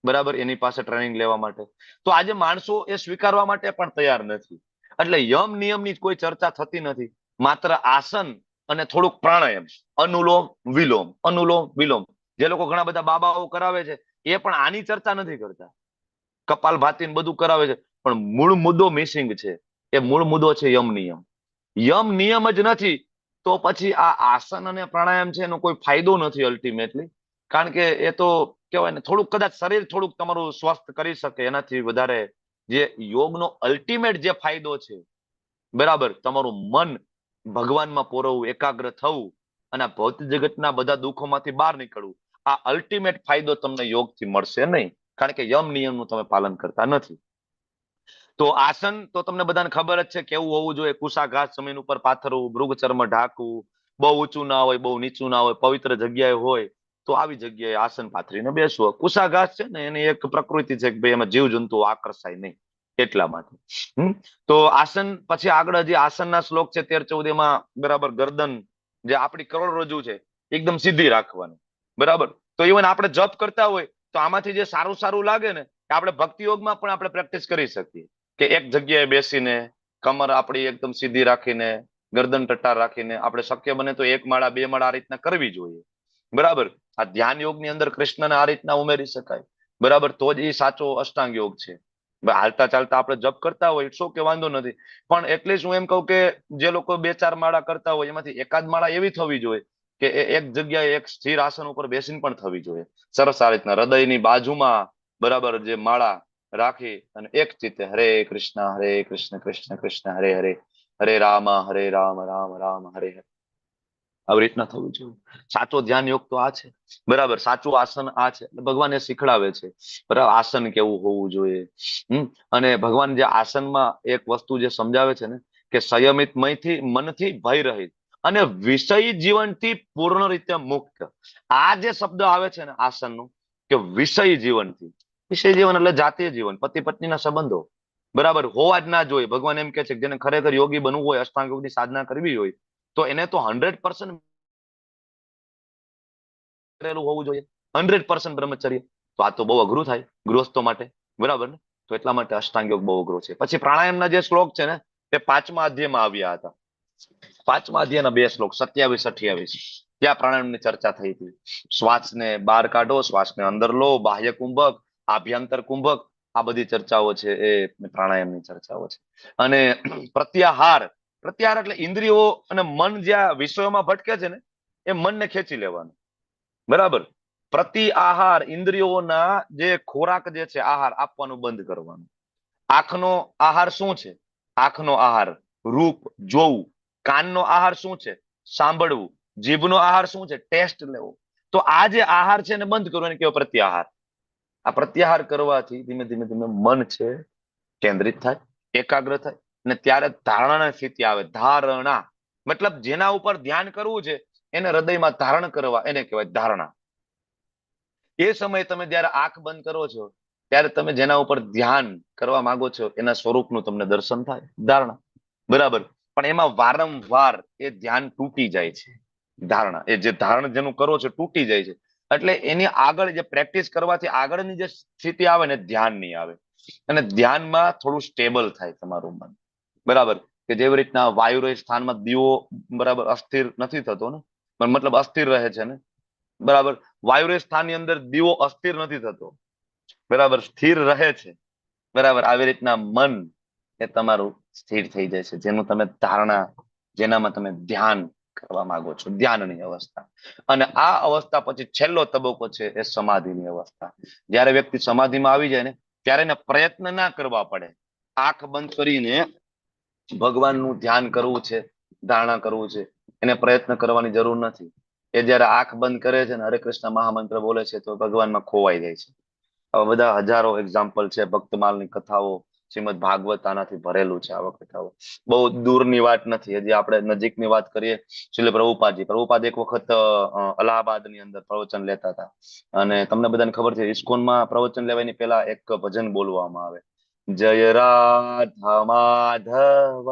બરાબર, એની પાસે ટ્રેનિંગ લેવા માટે? તો આજે માણસો એ સ્વીકારવા માટે પણ તૈયાર નથી. એટલે યમ નિયમની કોઈ ચર્ચા થતી નથી, માત્ર આસન અને થોડુંક પ્રાણાયામ, અનુલોમ વિલોમ, અનુલોમ વિલોમ. જે લોકો ઘણા બધા બાબાઓ કરાવે છે એ પણ આની ચર્ચા નથી કરતા, કપાલભાતી બધું કરાવે છે, પણ મૂળ મુદ્દો મિસિંગ છે. એ મૂળ મુદ્દો છે યમ નિયમ. યમ નિયમ જ નથી તો પછી આ આસન અને પ્રાણાયામ છે એનો કોઈ ફાયદો નથી અલ્ટિમેટલી. કારણ કે એ તો કહેવાય ને, થોડુંક કદાચ શરીર થોડુંક તમારું સ્વસ્થ કરી શકે, એનાથી વધારે જે યોગનો અલ્ટિમેટ જે ફાયદો છે, બરાબર, તમારું મન ભગવાનમાં પોરવવું, એકાગ્ર થવું અને ભૌતિક જગતના બધા દુઃખોમાંથી બહાર નીકળવું, આ અલ્ટિમેટ ફાયદો તમને યોગથી મળશે નહીં, કારણ કે યમ નિયમનું તમે પાલન કરતા નથી. તો આસન તો તમને બધાને ખબર જ છે કેવું હોવું જોઈએ. કુશાઘાસ જમીન ઉપર પાથરવું, મૃગચર્મ ઢાંકવું, બહુ ઊંચું ના હોય, બહુ નીચું ના હોય, પવિત્ર જગ્યાએ હોય તો આવી જગ્યાએ આસન પાથરીને બેસવું. કુશાઘાસ છે ને એની એક પ્રકૃતિ છે કે ભાઈ એમાં જીવજંતુઓ આકર્ષાય નહીં, એટલા માટે. તો આસન પછી આગળ હજી આસનના શ્લોક છે 13-14 એમાં, બરાબર, ગરદન જે આપણી કરોડરજ્જુ છે એકદમ સીધી રાખવાની, બરાબર. તો ઇવન આપણે જપ કરતા હોય તો આમાંથી જે સારું સારું લાગે ને, આપણે ભક્તિ યોગમાં પણ આપણે પ્રેક્ટિસ કરી શકીએ કે એક જગ્યાએ બેસીને કમર આપણી એકદમ સીધી રાખીને, ગરદન ટટ્ટાર રાખીને આપણે શક્ય બને તો 1 માળા 2 માળા આ રીતના કરવી જોઈએ, બરાબર. આ ધ્યાન યોગની અંદર કૃષ્ણને આ રીતના ઉમેરી શકાય, બરાબર. તો જ એ સાચો અષ્ટાંગ યોગ છે. હાલતા ચાલતા આપણે જપ કરતા હોય ઇટ્સ ઓકે, વાંધો નથી, પણ એટલીસ્ટ હું એમ કહું કે જે લોકો 2-4 માળા કરતા હોય એમાંથી એકાદ માળા એવી થવી જોઈએ કે એક જગ્યાએ એક સ્થિર આસન ઉપર બેસીને પણ થવી જોઈએ. સરસ આ રીતના હૃદયની બાજુમાં, બરાબર, જે માળા રાખી અને એક ચિત્તે હરે કૃષ્ણ કૃષ્ણ કૃષ્ણ હરે હરે, હરે રામ રામ રામ હરે હરે. આવી રીતના થવું જોઈએ. સાચો ધ્યાન યોગ તો આ છે, બરાબર. સાચું આસન આ છે. ભગવાન એ શીખડાવે છે, બરાબર, આસન કેવું હોવું જોઈએ. અને ભગવાન જે આસનમાં એક વસ્તુ જે સમજાવે છે ને, કે સંયમિત મનથી ભય રહિત અને વિષય જીવનથી પૂર્ણ રીતે મુક્ત. આ જે શબ્દ આવે છે ને આસનનું, કે વિષય જીવનથી, વિષય જીવન એટલે જાતીય જીવન, પતિ પત્નીના સંબંધો, બરાબર, હોવા જ ના જોઈએ. ભગવાન એમ કે છે કે જેને ખરેખર યોગી બનવું હોય, અષ્ટાંગ યોગની સાધના કરવી હોય, તો એને તો 100% કરેલું હોવું જોઈએ, 100% બ્રહ્મચર્ય. તો આ તો બહુ અઘરું થાય ગૃહસ્થો માટે, બરાબર ને. તો એટલા માટે અષ્ટાંગ યોગ બહુ અઘરો છે. પછી પ્રાણાયામના જે શ્લોક છે ને, તે 5મા અધ્યાયમાં આવ્યા હતા. 5મા અધ્યાયના 2 શ્લોક 27-28, ત્યાં પ્રાણાયામની ચર્ચા થઈ હતી. શ્વાસને બહાર કાઢો, શ્વાસને અંદર લો, બાહ્ય કુંભક, આભ્યંતર કુંભક, આ બધી ચર્ચાઓ છે એ પ્રાણાયામની ચર્ચાઓ છે. અને પ્રત્યાહાર, પ્રત્યાહાર એટલે ઇન્દ્રિયો અને મન જ્યાં વિષયોમાં ભટકે છે ને, એ મનને ખેંચી લેવાનું, બરાબર. પ્રતિ આહાર, ઇન્દ્રિયોના જે ખોરાક જે છે, આહાર આપવાનું બંધ કરવાનું. આંખનો આહાર શું છે? આંખનો આહાર રૂપ જોવું. કાનનો આહાર શું છે? સાંભળવું. જીભનો આહાર શું છે? ટેસ્ટ લેવો. તો આ જે આહાર છે એને બંધ કરવો, એને કહેવાય પ્રત્યાહાર. આ પ્રત્યાહાર કરવાથી ધીમે ધીમે ધીમે મન છે કેન્દ્રિત થાય, એકાગ્ર થાય, અને ત્યારે ધારણાની સ્થિતિ આવે. ધારણા મતલબ જેના ઉપર ધ્યાન કરવું છે એને હૃદયમાં ધારણ કરવા, એને કહેવાય ધારણા. એ સમયે તમે જયારે આંખ બંધ કરો છો, ત્યારે તમે જેના ઉપર ધ્યાન કરવા માંગો છો એના સ્વરૂપનું તમને દર્શન થાય, ધારણા, બરાબર. પણ એમાં વારંવાર એ ધ્યાન તૂટી જાય છે. ધારણા, એ જે ધારણ જેનું કરો છો તૂટી જાય છે. એટલે એની આગળ જે પ્રેક્ટિસ કરવાથી આગળની જે સ્થિતિ આવે ને, ધ્યાન નહીં આવે. અને ધ્યાનમાં થોડું સ્ટેબલ થાય તમારું મન, બરાબર. કે જેવી રીતના વાયુરય સ્થાનમાં દીવો, બરાબર, અસ્થિર નથી થતો ને, મતલબ અસ્થિર રહે છે ને, બરાબર. વાયુરય સ્થાનની અંદર દીવો અસ્થિર નથી થતો, બરાબર, સ્થિર રહે છે, બરાબર. આવી રીતના મન એ તમારું સ્થિર થઈ જાય છે, જેનું તમે ધારણા, જેનામાં તમે ધ્યાન કરવા માંગો છો, ધ્યાનની અવસ્થા. અને આ અવસ્થા પછી છેલ્લો તબક્કો છે એ સમાધિની અવસ્થા. જયારે વ્યક્તિ સમાધિમાં આવી જાય ને, ત્યારે એને પ્રયત્ન ના કરવા પડે. આંખ બંધ કરીને ભગવાનનું ધ્યાન કરવું છે, ધારણા કરવું છે, એને પ્રયત્ન કરવાની જરૂર નથી. એ જયારે આંખ બંધ કરે છે ને હરે કૃષ્ણ મહામંત્ર બોલે છે, તો ભગવાનમાં ખોવાઈ જાય છે. આવા બધા હજારો એક્ઝામ્પલ છે. ભક્તમાલની કથાઓ, શ્રીમદ ભાગવત આનાથી ભરેલું છે. આવા કથાઓ બહુ દૂરની વાત નથી. હજી આપણે નજીકની વાત કરીએ, શ્રીલ પ્રભુપાદ એક વખત અલ્હાબાદની અંદર પ્રવચન લેતા હતા. અને તમને બધાને ખબર છે, ઇસ્કોનમાં પ્રવચન લેવાની પહેલા એક ભજન બોલવામાં આવે, જય રાધા માધવ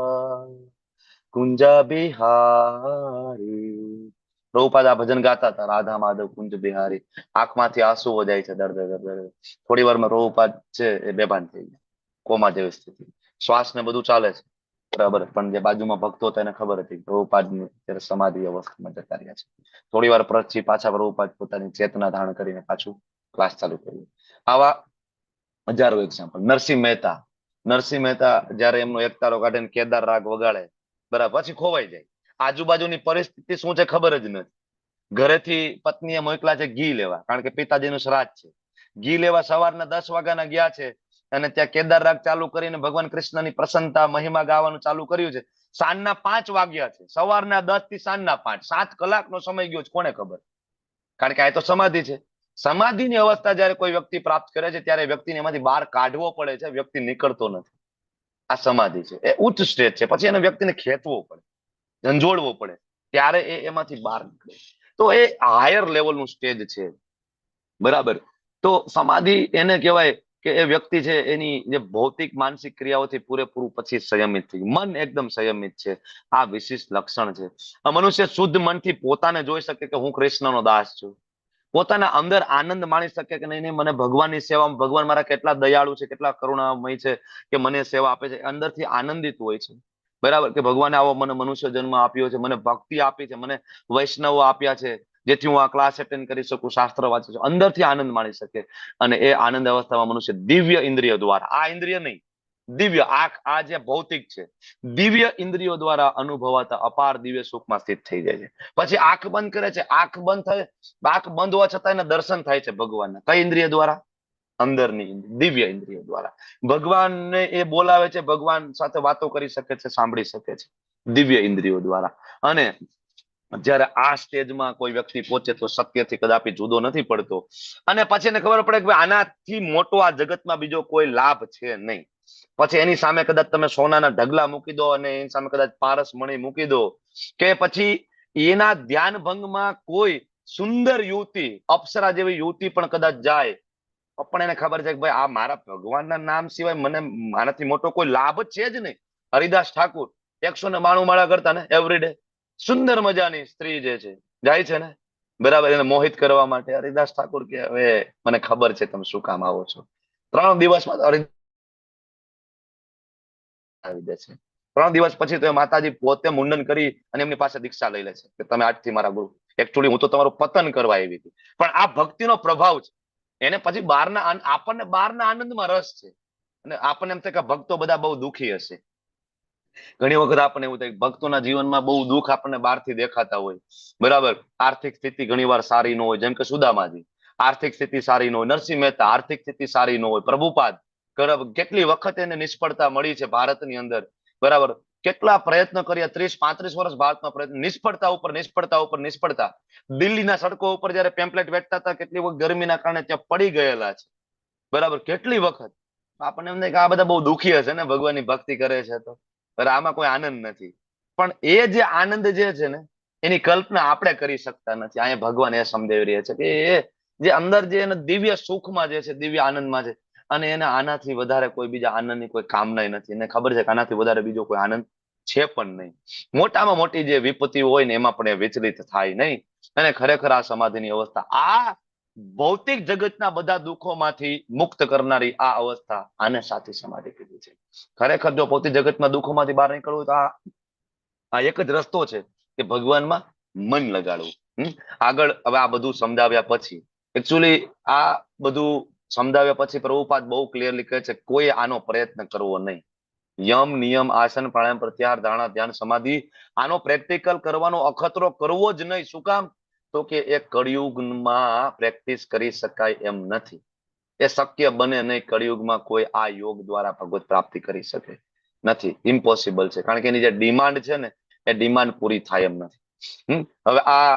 કુંજ બિહારી. પ્રભુપાદ આ ભજન ગાતા હતા, રાધા માધવ કુંજ બિહારી. આંખમાંથી આંસુઓ જાય છે, દર્દ. થોડી વારમાં પ્રભુપાદ છે એ બેભાન થઈ ગયા, કોમા જેવી સ્થિતિ. શ્વાસ ને બધું ચાલે છે, બરાબર. પણ જે બાજુમાં ભક્તો હતા એને ખબર હતી પ્રભુપાદની ત્યારે સમાધિ અવસ્થામાં જતા રહ્યા છે. થોડી વાર પછી પાછા પ્રભુપાદ પોતાની ચેતના ધારણ કરીને પાછું ક્લાસ ચાલુ કર્યું. આવા હજારો એક્ઝામ્પલ. નરસિંહ મહેતા જયારે એમનો એકતારો કાઢીને કેદાર રાગ વગાડે, બરાબર, પછી ખોવાઈ જાય. આજુબાજુની પરિસ્થિતિ શું છે ખબર જ નથી. ઘરેથી પત્નીએ મોકલા છે ઘી લેવા, કારણ કે પિતાજીનું શ્રાદ્ધ છે. ઘી લેવા સવારના 10 વાગ્યાના ગયા છે, અને ત્યાં કેદાર રાગ ચાલુ કરીને ભગવાન કૃષ્ણની પ્રસન્નતા, મહિમા ગાવાનું ચાલુ કર્યું છે. સાંજના 5 વાગ્યા છે, સવારના 10 થી સાંજના 5, 7 કલાકનો સમય ગયો છે, કોને ખબર. કારણ કે આ તો સમાધિ છે. સમાધિની અવસ્થા જયારે કોઈ વ્યક્તિ પ્રાપ્ત કરે છે, ત્યારે વ્યક્તિને એમાંથી બહાર કાઢવો પડે છે. વ્યક્તિ નીકળતો નથી. આ સમાધિ છે, એ ઉચ્ચ સ્ટેજ છે. પછી એને વ્યક્તિને ખેંચવો પડે, ઝંઝોળવો પડે, ત્યારે એ એમાંથી બહાર નીકળે. તો એ હાયર લેવલનું સ્ટેજ છે, બરાબર. તો સમાધિ એને કહેવાય કે એ વ્યક્તિ છે એની જે ભૌતિક માનસિક ક્રિયાઓથી પૂરેપૂરું પછી સંયમિત થઈ ગયું. મન એકદમ સંયમિત છે. આ વિશિષ્ટ લક્ષણ છે. આ મનુષ્ય શુદ્ધ મનથી પોતાને જોઈ શકે કે હું કૃષ્ણનો દાસ છું. પોતાના અંદર આનંદ માણી શકે કે નહીં, મને ભગવાનની સેવામાં, ભગવાન મારા કેટલા દયાળુ છે, કેટલા કરુણામય છે કે મને સેવા આપે છે. અંદરથી આનંદિત હોય છે, બરાબર. કે ભગવાને આવો મને મનુષ્ય જન્મ આપ્યો છે, મને ભક્તિ આપી છે, મને વૈષ્ણવો આપ્યા છે, જેથી હું આ ક્લાસ એટેન્ડ કરી શકું, શાસ્ત્ર વાંચી શકું, અંદરથી આનંદ માણી શકે. અને એ આનંદ અવસ્થામાં મનુષ્ય દિવ્ય ઇન્દ્રિય દ્વારા, આ ઇન્દ્રિય નહીં, દિવ્ય આંખ, આ જે ભૌતિક છે, દિવ્ય ઇન્દ્રિયો દ્વારા અનુભવાતા અપાર દિવ્ય સુખમાં સ્થિત થઈ જાય છે. પછી આંખ બંધ કરે છે. આંખ બંધ હોવા છતાં એને દર્શન થાય છે ભગવાનના. કઈ ઇન્દ્રિય દ્વારા? અંદરની દિવ્ય ઇન્દ્રિય દ્વારા. ભગવાનને એ બોલાવે છે, ભગવાન સાથે વાતો કરી શકે છે, સાંભળી શકે છે, દિવ્ય ઇન્દ્રિયો દ્વારા. અને જ્યારે આ સ્ટેજમાં કોઈ વ્યક્તિ પહોંચે તો સત્યથી કદાપી જુદો નથી પડતો, અને પછી એને ખબર પડે કે ભાઈ આનાથી મોટો આ જગતમાં બીજો કોઈ લાભ છે નહીં. પછી એની સામે કદાચ તમે સોનાના ઢગલા મૂકી દો અને એની સામે કદાચ પારસ મણી મૂકી દો, કે પછી એના ધ્યાન ભંગમાં કોઈ સુંદર યુવતી, અપ્સરા જેવી યુવતી પણ કદાચ જાય, પણ એને ખબર છે કે ભાઈ આ મારા ભગવાનના નામ સિવાય મને આનાથી મોટો કોઈ લાભ છે જ નહીં. હરિદાસ ઠાકુર 192 માળા કરતા ને એવરીડે, સુંદર મજાની સ્ત્રી જે છે જાય છે ને, બરાબર, એને મોહિત કરવા માટે. હરિદાસ ઠાકુર કે હવે મને ખબર છે તમે શું કામ આવો છો. 3 દિવસમાં આવી દે છે. 3 દિવસ પછી તો માતાજી પોતે મુંડન કરી અને એમની પાસે દીક્ષા લઈ લે છે કે તમે આજથી મારા ગુરુ. એકચ્યુઅલી હું તો તમારું પતન કરવા આવી હતી, પણ આ ભક્તિનો પ્રભાવ છે. એને પછી આપણને બહારના આનંદમાં રસ છે, અને આપણને એમ થાય કે ભક્તો બધા બહુ દુઃખી હશે. ઘણી વખત આપણને એવું થાય ભક્તોના જીવનમાં બહુ દુઃખ આપણને બહારથી દેખાતા હોય, બરાબર. આર્થિક સ્થિતિ ઘણી વાર સારી ન હોય, જેમ કે સુદામાજી આર્થિક સ્થિતિ સારી ન હોય, નરસિંહ મહેતા આર્થિક સ્થિતિ સારી ન હોય, પ્રભુપાદ કેટલી વખત એને નિષ્ફળતા મળી છે ભારતની અંદર, બરાબર. કેટલા પ્રયત્ન કર્યા, 30-35 વર્ષ ભારતમાં પ્રયત્ન, નિષ્ફળતા ઉપર નિષ્ફળતા ઉપર નિષ્ફળતા. દિલ્હીના સડકો ઉપર જયારે પેમ્પલેટ વેચતા હતા, કેટલી વખત ગરમીના કારણે ત્યાં પડી ગયેલા છે, બરાબર. કેટલી વખત આપણને એમ થાય કે આ બધા બહુ દુઃખી હશે ને ભગવાનની ભક્તિ કરે છે તો, આમાં કોઈ આનંદ નથી. પણ એ જે આનંદ જે છે ને, એની કલ્પના આપણે કરી શકતા નથી. અહીંયા ભગવાન એ સમજાવી રહ્યા છે કે એ જે અંદર જે એને દિવ્ય સુખમાં જે છે, દિવ્ય આનંદમાં છે, અને એને આનાથી વધારે કોઈ બીજા આનંદની કોઈ કામના નથી. એને ખબર છે કે આનાથી વધારે બીજો કોઈ આનંદ છે પણ નહીં. મોટામાં મોટી જે વિપત્તિ હોય ને એમાં પણ એ વિચલિત થાય નહીં. અને ખરેખર આ સમાધિની અવસ્થા, આ ભૌતિક જગતના બધા દુઃખોમાંથી મુક્ત કરનારી આ અવસ્થા, આને સાચી સમાધિ કીધી છે. ખરેખર જો ભૌતિક જગતના દુઃખોમાંથી બહાર નીકળવું તો આ એક જ રસ્તો છે કે ભગવાનમાં મન લગાડવું. આગળ હવે આ બધું સમજાવ્યા પછી, એકચ્યુઅલી આ બધું સમજાવ્યા પછી પ્રભુપાદ બહુ ક્લિયરલી કહે છે કોઈ આનો પ્રયત્ન કરવો નહીં. યમ, નિયમ, આસન, પ્રાણાયામ, પ્રત્યાહાર, ધારણા, ધ્યાન, સમાધિ, આનો પ્રેક્ટિકલ કરવાનો અખતરો કરવો જ નહીં. શું કામ? તો કે એ કળિયુગમાં પ્રેક્ટિસ કરી શકાય એમ નથી. એ શક્ય બને નહીં. કળિયુગમાં કોઈ આ યોગ દ્વારા ભગવત પ્રાપ્તિ કરી શકે નથી. ઇમ્પોસિબલ છે. કારણ કે એની જે ડિમાન્ડ છે ને, એ ડિમાન્ડ પૂરી થાય એમ નથી. હવે આ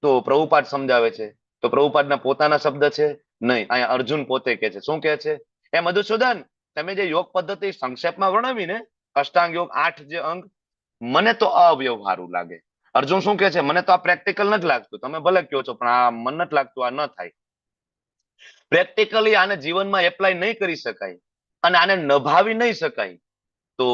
તો પ્રભુપાદ સમજાવે છે, તો પ્રભુપાદના પોતાના શબ્દ છે નહીં. અહીંયા અર્જુન પોતે કે છે. શું કે છે? એ મધુસૂદન, તમે જે યોગ પદ્ધતિ સંક્ષેપમાં વર્ણવી ને, અષ્ટાંગ યોગ 8 જે અંગ, મને તો અવ્યવહારુ લાગે. અર્જુન શું કે છે? મને તો આ પ્રેક્ટિકલ નથી લાગતું. તમે ભલે કહો છો પણ આ મન નથી લાગતું, આ ન થાય. પ્રેક્ટિકલી આને જીવનમાં એપ્લાય નહીં કરી શકાય અને આને નભાવી નહીં શકાય. તો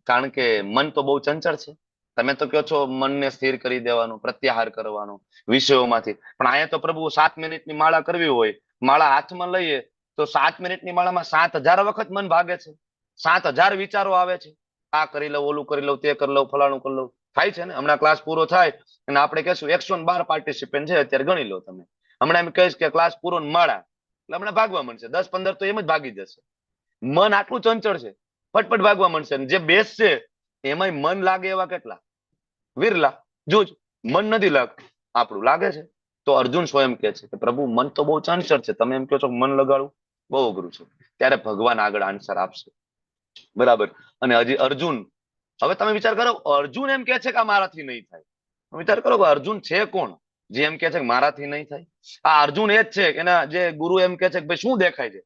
કારણ કે મન તો બહુ ચંચળ છે. તમે તો કહો છો મનને સ્થિર કરી દેવાનું, પ્રત્યાહાર કરવાનો વિષયોમાંથી, પણ અહીંયા તો પ્રભુ 7 મિનિટની માળા કરવી હોય, માળા હાથમાં લઈએ તો 7 મિનિટની માળામાં 7000 વખત મન ભાગે છે, 7000 વિચારો આવે છે. આ કરી લઉં, ઓલું કરી લઉં, તે કરી લઉં, ફલાણું કરી લઉં, થાય છે ને. હમણાં ક્લાસ પૂરો થાય અને આપણે કહેશું 112 પાર્ટિસિપન્ટ છે અત્યારે, ગણી લો તમે. હમણાં એમ કહીશ કે ક્લાસ પૂરો માળા, એટલે હમણાં ભાગવા મળશે 10-15 તો એમ જ ભાગી જશે. મન આટલું ચંચળ છે, ફટફટ ભાગવા મળશે. જે બેસશે એમાંય મન લાગે એવા કેટલા વિરલા. જોજ મન નથી લાગતું, આપણું લાગે છે. તો અર્જુન સ્વયં કે છે કે પ્રભુ મન તો બહુ ચંચળ છે, તમે એમ કહો છો મન લગાડવું બહુ અઘરું છે. ત્યારે ભગવાન આગળ આન્સર આપશે, બરાબર. અને હજી અર્જુન, હવે તમે વિચાર કરો, અર્જુન એમ કે છે કે આ મારાથી નહીં થાય. વિચાર કરો કે અર્જુન છે કોણ જે એમ કે છે કે મારાથી નહીં થાય? આ અર્જુન એ જ છે કે એના જે ગુરુ એમ કે છે કે ભાઈ શું દેખાય છે?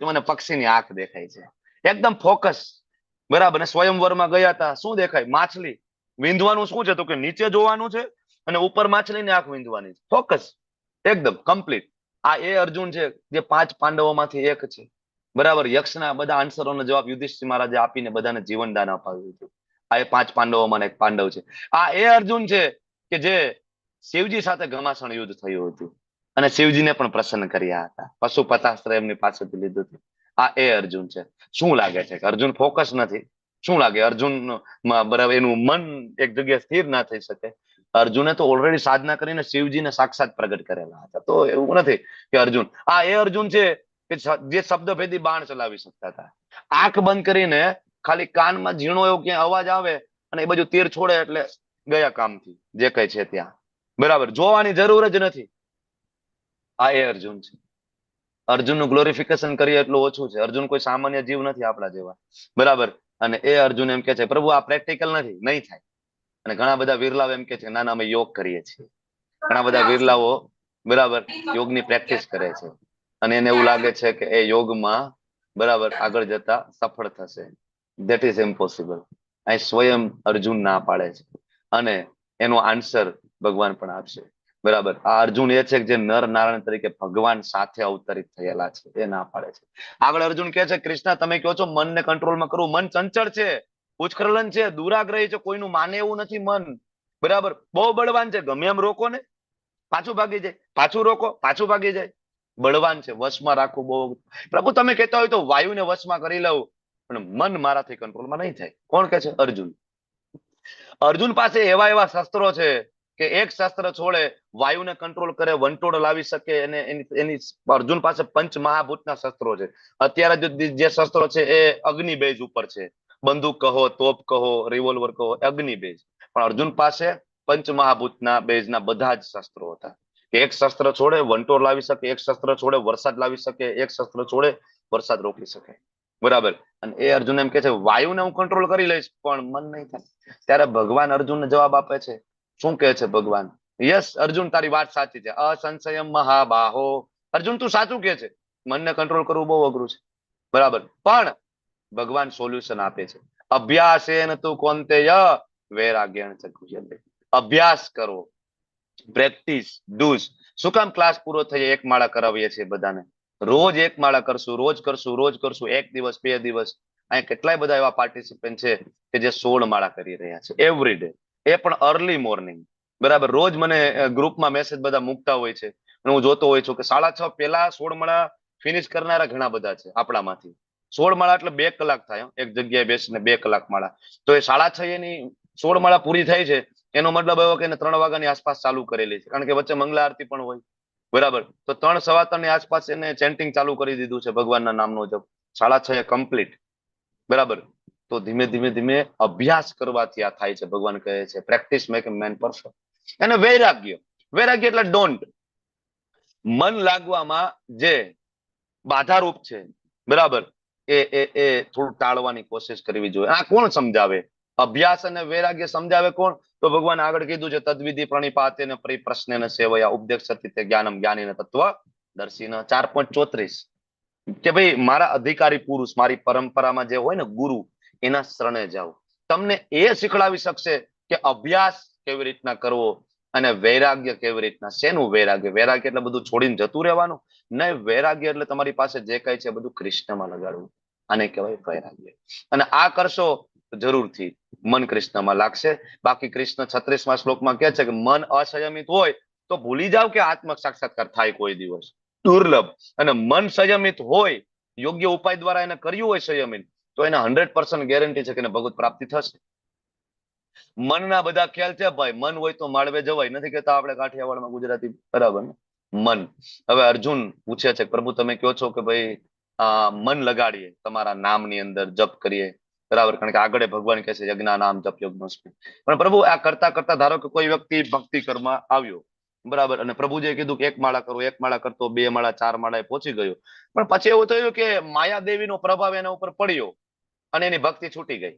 મને પક્ષીની આંખ દેખાય છે, એકદમ ફોકસ, બરાબર. ને સ્વયંવરમાં ગયા હતા, શું દેખાય? માછલી. વીંધવાનું શું છે? તો કે નીચે જોવાનું છે અને ઉપર માછલીની આંખ વીંધવાની છે. ફોકસ એકદમ કમ્પ્લીટ. આ એ અર્જુન છે જે 5 પાંડવોમાંથી એક છે, બરાબર. યક્ષના બધા આન્સરોનો જવાબ યુધિષ્ઠિર મહારાજે આપીને બધાને જીવનદાન અપાવ્યું હતું. આ એ 5 પાંડવોમાં એક પાંડવ છે. આ એ અર્જુન છે કે જે શિવજી સાથે ઘમાસણ યુદ્ધ થયું હતું અને શિવજીને પણ પ્રસન્ન કર્યા હતા. પશુપતાસ્ત્ર એમની પાસેથી લીધું હતું. આ એ અર્જુન છે. શું લાગે છે કે અર્જુન ફોકસ નથી? શું લાગે અર્જુન બરાબર એનું મન એક જગ્યાએ સ્થિર ના થઈ શકે? અર્જુને તો ઓલરેડી સાધના કરીને શિવજીને સાક્ષાત પ્રગટ કરેલા હતા. તો એવું નથી કે અર્જુન, આ એ અર્જુન છે કે જે શબ્દભેદી બાણ ચલાવી શકતા હતા. આંખ બંધ કરીને ખાલી કાનમાં ઝીણો એવો ક્યાંય અવાજ આવે અને એ બાજુ તીર છોડે એટલે ગયા કામથી, જે કઈ છે ત્યાં, બરાબર. જોવાની જરૂર જ નથી. આ એ અર્જુન છે. અર્જુનનું ગ્લોરિફિકેશન કરીએ એટલું ઓછું છે. અર્જુન કોઈ સામાન્ય જીવ નથી આપણા જેવા, બરાબર. અને એ અર્જુન એમ કે છે પ્રભુ આ પ્રેક્ટિકલ નથી, નહીં થાય. અને ઘણા બધા વિરલાઓ એમ કે છે ના ના અમે યોગ કરીએ છીએ. ઘણા બધા વિરલાઓ બરાબર યોગની પ્રેક્ટિસ કરે છે અને એને એવું લાગે છે કે એ યોગમાં બરાબર આગળ જતા સફળ થશે. That is impossible. અહીં સ્વયં અર્જુન ના પાડે છે અને એનો આન્સર ભગવાન પણ આપશે. બરાબર. આ અર્જુન એ છે કે જે નર નારાયણ તરીકે ભગવાન સાથે અવતરિત થયેલા છે, એ ના પાડે છે. આગળ અર્જુન કહે છે કૃષ્ણ તમે કહો છો મનને કંટ્રોલમાં કરવું. મન ચંચળ છે, ઉચ્છખલન છે, દુરાગ્રહી છે, કોઈનું માને એવું નથી મન. બરાબર. બહુ બળવાન છે, ગમે એમ રોકો ને પાછું ભાગી જાય, પાછું રોકો પાછું ભાગી જાય. બળવાન છે, વશમાં રાખવું બહુ. પ્રભુ તમે કહેતા હોય તો વાયુને વશમાં કરી લઉં, પણ મન મારાથી કંટ્રોલમાં નહીં થાય. કોણ કહે છે? અર્જુન. અર્જુન પાસે એવા એવા શસ્ત્રો છે કે એક શસ્ત્ર છોડે વાયુને કંટ્રોલ કરે, વંટોળ લાવી શકે. અને એની અર્જુન પાસે પંચ મહાભૂતના શસ્ત્રો છે. અત્યારે જે શસ્ત્રો છે એ અગ્નિ બેઝ ઉપર છે. બંદૂક કહો, તોપ કહો, રિવોલ્વર કહો, અગ્નિ બેઝ. પણ અર્જુન પાસે પંચ મહાભૂતના બેઝના બધા જ શસ્ત્રો હતા કે એક શસ્ત્ર છોડે વંટોળ લાવી શકે, એક શસ્ત્ર છોડે વરસાદ લાવી શકે, એક શસ્ત્ર છોડે વરસાદ રોકી શકે. બરાબર. અને એ અર્જુન એમ કે છે વાયુને હું કંટ્રોલ કરી લઈશ પણ મન નહીં થાય. ત્યારે ભગવાન અર્જુનને જવાબ આપે છે. શું કહે છે ભગવાન? યસ અર્જુન તારી વાત સાચી છે. અસંશયમ મહાબાહો. અર્જુન તું સાચું કહે છે, મનને કંટ્રોલ કરવું બહુ અઘરું છે. બરાબર. પણ ભગવાન સોલ્યુશન આપે છે. અભ્યાસેન તું કૌંતેય વૈરાગ્યેણ ચ ગુહ્યતે. અભ્યાસ કરો, પ્રેક્ટિસ ડૂઝ. શું કામ ક્લાસ પૂરો થઈ એક માળા કરાવીએ છીએ બધાને? રોજ એક માળા કરશું, રોજ કરશું, રોજ કરશું. એક દિવસ, 2 દિવસ. અહીં કેટલાય બધા એવા પાર્ટિસિપન્ટ છે કે જે 16 માળા કરી રહ્યા છે એવરી ડે, એ પણ અર્લી મોર્નિંગ. બરાબર. રોજ મને ગ્રુપમાં મેસેજ બધા મૂકતા હોય છે અને હું જોતો હોય છું કે 6:30 પહેલા 16 માળા ફિનિશ કરનારા ઘણા બધા છે આપણામાંથી. 16 માળા એટલે 2 કલાક થાય, એક જગ્યાએ બેસીને 2 કલાક માળા. તો એ 6:30 એની 16 માળા પૂરી થાય છે. એનો મતલબ એવો કે 3 વાગ્યાની આસપાસ ચાલુ કરેલી છે, કારણ કે વચ્ચે મંગલા આરતી પણ હોય. બરાબર. તો 3, 3:15 ની આસપાસ એને ચેન્ટિંગ ચાલુ કરી દીધું છે ભગવાનના નામનો જપ. 6:30 કમ્પ્લીટ. બરાબર. તો ધીમે ધીમે ધીમે અભ્યાસ કરવાથી આ થાય છે. ભગવાન કહે છે પ્રેક્ટિસ મેક એ મેન પરફેક્ટ. અને વૈરાગ્ય. વૈરાગ્ય એટલે ડોન્ટ. મન લાગવામાં જે બાધારૂપ છે, બરાબર, એ થોડું ટાળવાની કોશિશ કરવી જોઈએ. આ કોણ સમજાવે? અભ્યાસ અને વૈરાગ્ય સમજાવે કોણ? તો ભગવાન આગળ કીધું છે તદ્વિધિ પ્રણિપાતે ને પરિપ્રશ્નેન સેવયા ઉપદેક્ષતિ તે જ્ઞાનમ જ્ઞાનીન તત્વ દર્શિન. 4.34 કે ભાઈ મારા અધિકારી પુરુષ, મારી પરંપરામાં જે હોય ને ગુરુ, એના શરણે જાઓ. તમને એ શીખડાવી શકશે કે અભ્યાસ કેવી રીતના કરવો અને વૈરાગ્ય કેવી રીતના. શેનું વૈરાગ્ય? વૈરાગ્ય એટલે બધું છોડીને જતું રહેવાનું? નહીં. વૈરાગ્ય એટલે તમારી પાસે જે કઈ છે બધું કૃષ્ણમાં લગાડવું. આને કહેવાય વૈરાગ્ય. અને આ કરશો તો જરૂરથી મન કૃષ્ણમાં લાગશે. બાકી કૃષ્ણ 36મા શ્લોકમાં કહે છે કે મન અસંયમિત હોય તો ભૂલી જાવ કે આત્મ સાક્ષાત્કાર થાય કોઈ દિવસ, દુર્લભ. અને મન સંયમિત હોય, યોગ્ય ઉપાય દ્વારા એને કર્યું હોય સંયમિત, તો એને 100% ગેરંટી છે કે એને ભગવત પ્રાપ્તિ થશે. મનના બધા ખ્યાલ છે ભાઈ. મન હોય તો માળવે જવાય. નથી કહેતા આપણે કાઠિયાવાડમાં ગુજરાતી? બરાબર ને? મન. હવે અર્જુન પૂછે છે પ્રભુ તમે કહો છો કે ભાઈ મન લગાડીએ, તમારા નામની અંદર જપ કરીએ. બરાબર. કારણ કે આગળ ભગવાન કહે છે યજ્ઞ નામ જપ યોગનોસ્મિ. પણ પ્રભુ આ કરતા કરતા ધારો કે કોઈ વ્યક્તિ ભક્તિ કર્મમાં આવ્યો, બરાબર, અને પ્રભુજીએ કીધું કે 1 માળા કરો, 1 માળા કરતો 2 માળા 4 માળાએ પહોંચી ગયો. પણ પછી એવું થયું કે માયાદેવીનો પ્રભાવ એના ઉપર પડ્યો અને એની ભક્તિ છૂટી ગઈ.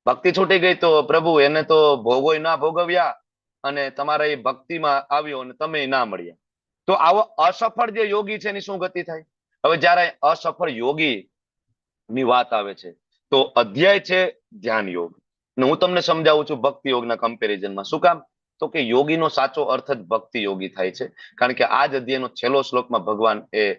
ભક્તિ છૂટી ગઈ તો પ્રભુ એને તો ભોગોય ના ભોગવ્યા અને તમારા એ ભક્તિમાં આવ્યો અને તમે ના મળ્યા. તો આવો અસફળ જે યોગી છે એની શું ગતિ થાય? હવે જયારે અસફળ યોગી ની વાત આવે છે તો અધ્યાય છે ધ્યાન યોગ. અને હું તમને સમજાવું છું ભક્તિ યોગના કમ્પેરિઝનમાં. શું કામ? તો કે યોગીનો સાચો અર્થ જ ભક્તિ યોગી થાય છે. કારણ કે આ જ અધ્યાયનો છેલ્લો શ્લોકમાં ભગવાન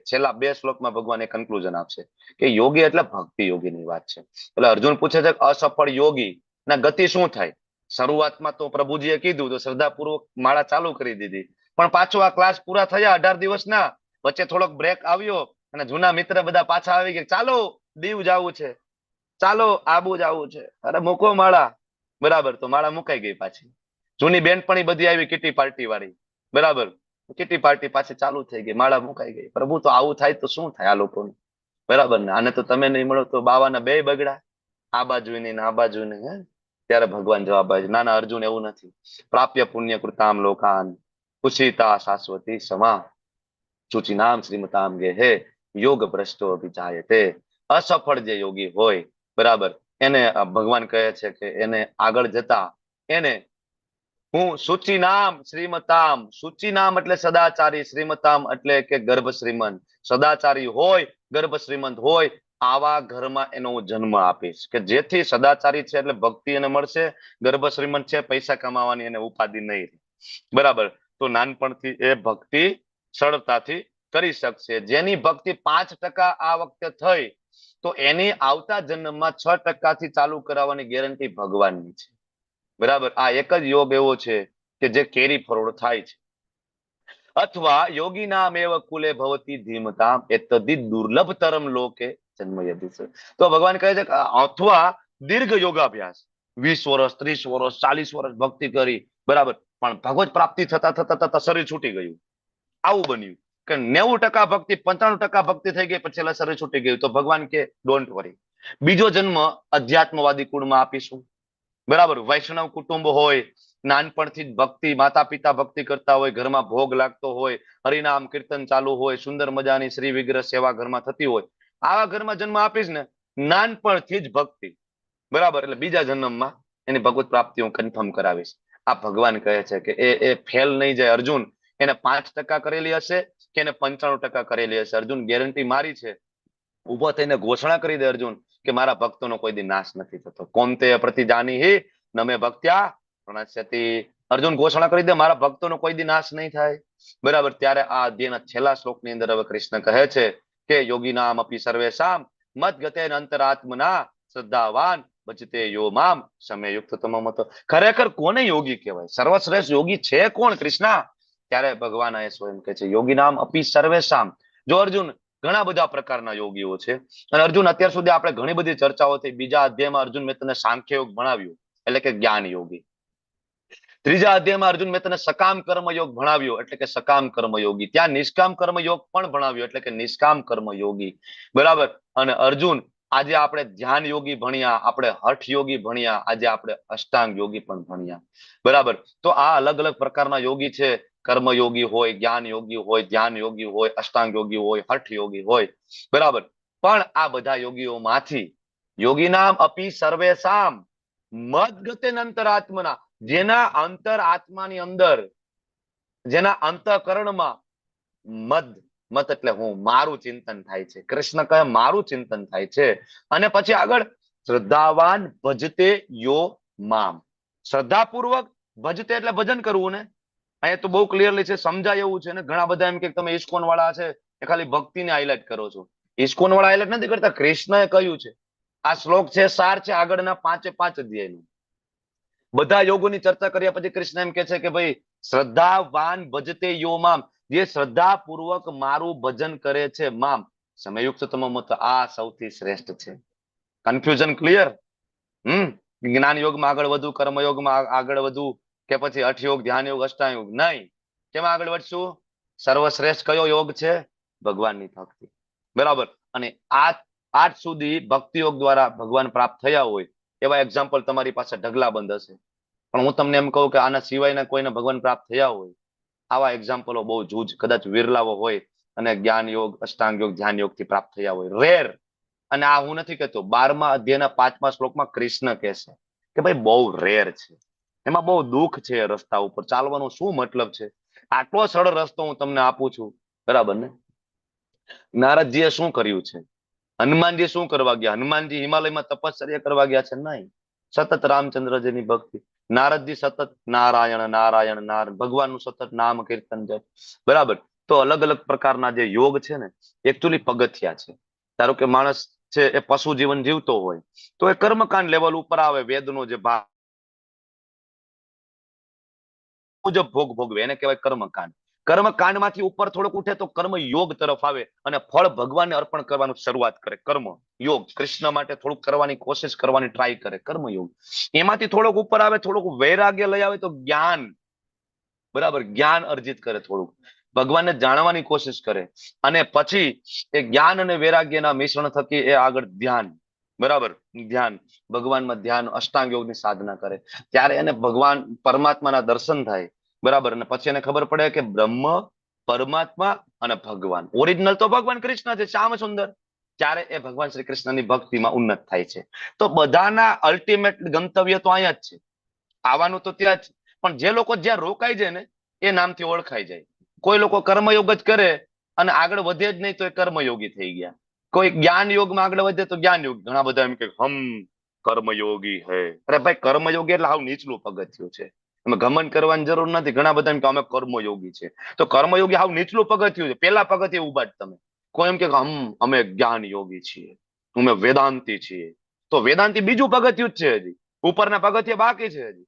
છેલ્લા 2 શ્લોકમાં ભગવાન એ કન્ક્લુઝન આપશે કે યોગી એટલે ભક્તિ યોગીની વાત છે. એટલે અર્જુન પૂછે છે કે અસફળ યોગી ના ગતિ શું થાય? શરૂઆતમાં તો પ્રભુજીએ કીધું તો શ્રદ્ધાપૂર્વક માળા ચાલુ કરી દીધી, પણ પાછો આ ક્લાસ પૂરા થયા 18 દિવસના, વચ્ચે થોડોક બ્રેક આવ્યો અને જૂના મિત્ર બધા પાછા આવી ગયા. ચાલો દીવ જવું છે, ચાલો આબુ જવું છે, અરે મૂકો માળા. બરાબર. તો માળા મુકાઈ ગઈ પાછી. જૂની બેનપણી બધી આવી કિટી પાર્ટી વાળી. બરાબર. કિટી પાર્ટી પાછી ચાલુ થઈ ગઈ, માળા મુકાઈ ગઈ. પ્રભુ તો આવું થાય તો શું થાય આ લોકોને? બરાબર ને? આને તો તમે નહીં મળો તો બાવાના 2 બગડા, આ બાજુ નહીં આ બાજુ નહીં. ત્યારે ભગવાન જવાબ આપે છે ના ના અર્જુન એવું નથી. પ્રાપ્ય પુણ્ય કૃતામ લોકાન કુશિતા શાશ્વતી સમા શુચિનામ શ્રીમતામ ગેહે યોગ ભ્રષ્ટો અભિજાયતે. અસફળ જે યોગી હોય, બરાબર, એને ભગવાન કહે છે કે એને આગળ જતા એને હું શુચિનામ શ્રીમતામ, શુચિનામ એટલે સદાચારી, શ્રીમતામ એટલે કે ગર્ભ શ્રીમંત, સદાચારી હોય ગર્ભ શ્રીમંત હોય આવા ઘરમાં એનો હું જન્મ આપીશ, કે જેથી સદાચારી છે એટલે ભક્તિ એને મળશે, ગર્ભ શ્રીમંત છે પૈસા કમાવાની એને ઉપાધિ નહીં. બરાબર. તો નાનપણથી એ ભક્તિ સરળતાથી કરી શકશે. જેની ભક્તિ 5% આ વખતે થઈ તો એની આવતા જન્મમાં 6% થી ચાલુ કરાવવાની ગેરંટી ભગવાનની છે. બરાબર. આ એક જ યોગ એવો છે કે જે કેરી ફોરવર્ડ થાય છે. અથવા યોગી નામ એવ કુલે ભવતી ધીમતામ એતદ્ધિ દુર્લભતરમ લોકે જન્મયતિ છે. તો ભગવાન કહે છે કે અથવા દીર્ઘ યોગાભ્યાસ 20 વર્ષ 30 વર્ષ 40 વર્ષ ભક્તિ કરી, બરાબર, પણ ભગવત પ્રાપ્તિ થતા થતા થતા શરીર છૂટી ગયું. આવું બન્યું કે 90% ભક્તિ 95% ભક્તિ થઈ ગઈ પછી છેલ્લા શરીર છૂટી ગયું. તો ભગવાન કે ડોન્ટ વરી, બીજો જન્મ અધ્યાત્મવાદી કુળમાં આપીશું. બરાબર. વૈષ્ણવ કુટુંબ હોય, નાનપણથી જ ભક્તિ, માતા પિતા ભક્તિ કરતા હોય, ઘરમાં ભોગ લાગતો હોય, હરિનામ કીર્તન ચાલુ હોય, સુંદર મજાની શ્રી વિગ્રહ સેવા ઘરમાં થતી હોય, આવા ઘરમાં જન્મ આપીશ ને, નાનપણથી જ ભક્તિ, બરાબર, એટલે બીજા જન્મમાં એની ભગવત પ્રાપ્તિ હું કન્ફર્મ કરાવીશ. આ ભગવાન કહે છે કે એ ફેલ નહીં જાય. અર્જુન એને 5% કરેલી હશે કે એને 95% કરેલી હશે, અર્જુન ગેરંટી મારી છે. ઉભો થઈને ઘોષણા કરી દે અર્જુન કે મારા ભક્તોનો કોઈ દી નાશ નથી થતો. કોંતે પ્રતિજાનીહિ નમે ભક્ત્યા પ્રણશ્યતિ. અર્જુન ઘોષણા કરી દે મારા ભક્તોનો કોઈ દી નાશ નહીં થાય. બરાબર. ત્યારે આ અધ્યાયના છેલ્લા શ્લોકની અંદર હવે કૃષ્ણ કહે છે કે યોગી નામ અપી સર્વેશામ મત ગતે અંતરાત્મના શ્રદ્ધાવાન ભજતે યો મામ સમયુક્ત તમમત. ખરેખર કોને યોગી કહેવાય? સર્વશ્રેષ્ઠ યોગી છે કોણ કૃષ્ણ? ત્યારે ભગવાન એ સ્વયં કહે છે યોગી નામ અપી સર્વેશામ. જો અર્જુન, ઘણા બધા પ્રકારના યોગીઓ છે અને અર્જુન અત્યાર સુધી આપણે ઘણી બધી ચર્ચાઓ થઈ. બીજા અધ્યાયમાં અર્જુન મેં તને સાંખ્ય યોગ ભણાવ્યું એટલે કે જ્ઞાન યોગી. ત્રીજા અધ્યાયમાં અર્જુન મેં તને સકામ કર્મ યોગ ભણાવ્યો એટલે કે સકામ કર્મ યોગી. ત્યાં નિષ્કામ કર્મ યોગ પણ ભણાવ્યો એટલે કે નિષ્કામ કર્મ યોગી. બરાબર. અને અર્જુન, આજે આપણે ધ્યાન યોગી ભણ્યા, આપણે હઠ યોગી ભણ્યા, આજે આપણે અષ્ટાંગ યોગી પણ ભણ્યા. બરાબર. તો આ અલગ અલગ પ્રકારના યોગી છે. કર્મ યોગી હોય, જ્ઞાન યોગી હોય, ધ્યાન યોગી હોય, અષ્ટાંગ યોગી હોય, હઠ યોગી હોય. બરાબર. પણ આ બધા યોગીઓમાંથી યોગી નામ અપી સર્વેશામ મદ ગતે અંતરાત્મના, જેના અંતર આત્માની અંદર, જેના અંતઃકરણમાં મદ, મત એટલે હું, મારું ચિંતન થાય છે. કૃષ્ણ કહે મારું ચિંતન થાય છે. અને પછી આગળ શ્રદ્ધાવાન ભજતે યો મામ. શ્રદ્ધાપૂર્વક ભજતે એટલે ભજન કરવું ને. અહીંયા તો બહુ ક્લિયરલી છે, સમજાય એવું છે ને. ઘણા બધા એમ કે તમે ઇસ્કોન વાળા છે એ ખાલી ભક્તિને હાઇલાઇટ કરો છો. ઇસ્કોન વાળા હાઇલાઇટ નથી કરતા, કૃષ્ણએ કહ્યું છે. આ શ્લોક છે, સાર છે આગળના 5 અધ્યાયનું. બધા યોગોની ચર્ચા કર્યા પછી કૃષ્ણ એમ કે છે કે ભાઈ શ્રદ્ધાવાન ભજતે યો મામ, જે શ્રદ્ધાપૂર્વક મારું ભજન કરે છે, મામ સમયુક્ત તમમત, આ સૌથી શ્રેષ્ઠ છે. Confusion clear? જ્ઞાન યોગમાં આગળ વધુ, કર્મયોગમાં આગળ વધુ, કે પછી હઠ યોગ, ધ્યાન યોગ, અષ્ટાંગ યોગ? નહીં. કેમાં આગળ વધશું? સર્વશ્રેષ્ઠ કયો યોગ છે? ભગવાનની ભક્તિ. બરાબર. અને આજ સુધી ભક્તિ યોગ દ્વારા ભગવાન પ્રાપ્ત થયા હોય એવા એક્ઝામ્પલ તમારી પાસે ઢગલાબંધ હશે. પણ હું તમને એમ કહું કે આના સિવાયના કોઈને ભગવાન પ્રાપ્ત થયા હોય, આવા એક્ઝામ્પલો બહુ જૂજ, કદાચ વિરલાવો હોય. અને જ્ઞાન યોગ, અષ્ટાંગ યોગ, ધ્યાન યોગ થી પ્રાપ્ત થયા હોય, રેર. અને આ હું નથી કહેતો, 12મા અધ્યાયના 5મા શ્લોકમાં કૃષ્ણ કહેશે કે ભાઈ બહુ રેર છે, એમાં બહુ દુઃખ છે, રસ્તા ઉપર ચાલવાનો શું મતલબ છે? આટલો સરળ રસ્તો હું તમને આપું છું, બરાબર ને? નારદજીએ શું કર્યું છે? હનુમાનજી શું કરવા ગયા? હનુમાનજી હિમાલયમાં તપશ્ચર્યા કરવા ગયા છે? નહીં. સતત રામચંદ્રજીની ભક્તિ. નારદજી સતત નારાયણ નારાયણ નારાયણ, ભગવાનનું સતત નામ કીર્તન જપ. બરાબર. તો અલગ અલગ પ્રકારના જે યોગ છે ને, એકચ્યુઅલી પગથિયા છે. ધારો કે માણસ છે એ પશુ જીવન જીવતો હોય તો એ કર્મકાંડ લેવલ ઉપર આવે, વેદનો જે ભાગ મુજબ ભોગ ભોગવે એને કહેવાય કર્મકાંડ. કર્મકાંડમાંથી ઉપર થોડુંક ઉઠે તો કર્મ યોગ તરફ આવે અને ફળ ભગવાનને અર્પણ કરવાનું શરૂઆત કરે. કર્મ યોગ, કૃષ્ણ માટે થોડુંક કરવાની કોશિશ કરવાની ટ્રાય કરે, કર્મ યોગ. એમાંથી થોડુંક ઉપર આવે, થોડુંક વૈરાગ્ય લઈ આવે તો જ્ઞાન, બરાબર, જ્ઞાન અર્જિત કરે, થોડુંક ભગવાનને જાણવાની કોશિશ કરે. અને પછી એ જ્ઞાન અને વૈરાગ્યના મિશ્રણ થકી એ આગળ ધ્યાન, બરાબર, ધ્યાન, ભગવાનમાં ધ્યાન, અષ્ટાંગ યોગની સાધના કરે. ત્યારે એને ભગવાન પરમાત્માના દર્શન થાય. બરાબર. અને પછી એને ખબર પડે કે બ્રહ્મ, પરમાત્મા અને ભગવાન, ઓરિજિનલ તો ભગવાન કૃષ્ણ છે, શ્યામ સુંદર. ત્યારે એ ભગવાન શ્રી કૃષ્ણની ભક્તિમાં ઉન્નત થાય છે. તો બધાના અલ્ટિમેટ ગંતવ્ય તો અહીંયા જ છે. આવવાનું તો ત્યાં જ, પણ જે લોકો જ્યાં રોકાઈ જાય ને એ નામથી ઓળખાઈ જાય. કોઈ લોકો કર્મયોગ જ કરે અને આગળ વધે જ નહીં તો એ કર્મયોગી થઈ ગયા. કોઈ જ્ઞાન યોગમાં આગળ વધે તો જ્ઞાન યોગ. ઘણા બધા એમ કે હમ કર્મયોગી હે. અરે ભાઈ, કર્મયોગી એટલે હાવ નીચલું પગથિયું છે. એમાં ઘમંડ કરવાની જરૂર નથી. ઘણા બધા એમ કે અમે કર્મયોગી છે. તો કર્મયોગી હાવ નીચલું પગથિયું છે. પેલા પગથિયે ઉભા જ તમે. કોઈ એમ કે અમે જ્ઞાન યોગી છીએ, અમે વેદાંતી છીએ. તો વેદાંતી બીજું પગથિયું જ છે. હજી ઉપરના પગથિયે બાકી છે. હજી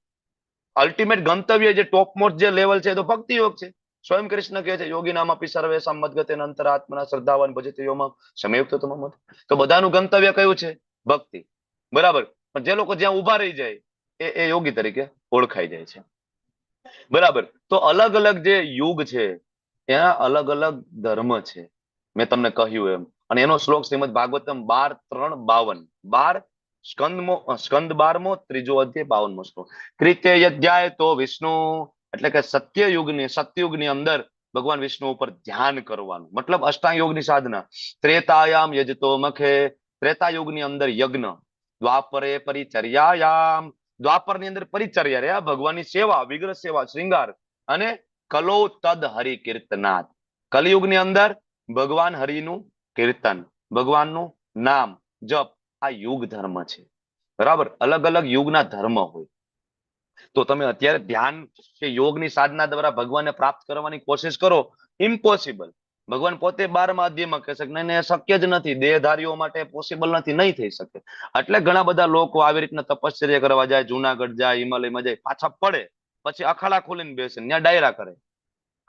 અલ્ટિમેટ ગંતવ્ય જે ટોપ મોસ્ટ જે લેવલ છે એ તો ભક્તિ યોગ છે. સ્વયં કૃષ્ણ કહે છે યોગી નામ આપી સર્વે સંમતગતે અંતરાત્મના શ્રદ્ધાવાન ભજતે યોમાં સમયુક્ત તમમ. તો બધાનું ગંતવ્ય કયું છે? ભક્તિ. બરાબર. પણ જે લોકો જ્યાં ઉભા રહી જાય એ યોગી તરીકે ઓળખાઈ જાય છે. બરાબર. તો અલગ અલગ જે યુગ છે ત્યાં અલગ અલગ ધર્મ છે, મેં તમને કહ્યું એમ. અને એનો શ્લોક શ્રીમદ ભાગવતમ 12:3-52. 12 સ્કંદ 12મો, ત્રીજો અધ્યાય 52મો શ્લોક. કૃત્ય અધ્યાય તો વિષ્ણુ, એટલે કે સત્યુગની અંદર ભગવાન વિષ્ણુ ઉપર ધ્યાન કરવાનું, મતલબ અષ્ટાંગ યોગની સાધના. ત્રેતાયામ યજતો મખે, ત્રેતા યુગની અંદર યજ્ઞ. દ્વાપરે પરિચર્યાયામ, દ્વાપર ની અંદર પરિચર્યા રે ભગવાનની સેવા, વિગ્રહ સેવા, શ્રૃંગાર. અને કલો તદ હરિ કીર્તનાથ, કલયુગની અંદર ભગવાન હરિનું કીર્તન, ભગવાનનું નામ જપ. આ યુગ ધર્મ છે. બરાબર. અલગ અલગ યુગના ધર્મ હોય. તો તમે અત્યારે ધ્યાન કે યોગની સાધના દ્વારા ભગવાનને પ્રાપ્ત કરવાની કોશિશ કરો, ઇમ્પોસિબલ. ભગવાન પોતે 12મા અધ્યાયમાં કહે છે કે નહીં, શક્ય જ નથી, દેહધારીઓ માટે પોસિબલ નથી, નહીં થઈ શકે. એટલે ઘણા બધા લોકો આવી રીતના તપશ્ચર્યા કરવા જાય, જુનાગઢ જાય, હિમાલયમાં જાય, પાછા પડે, પછી અખાડા ખોલીને બેસે, ત્યાં ડાયરા કરે.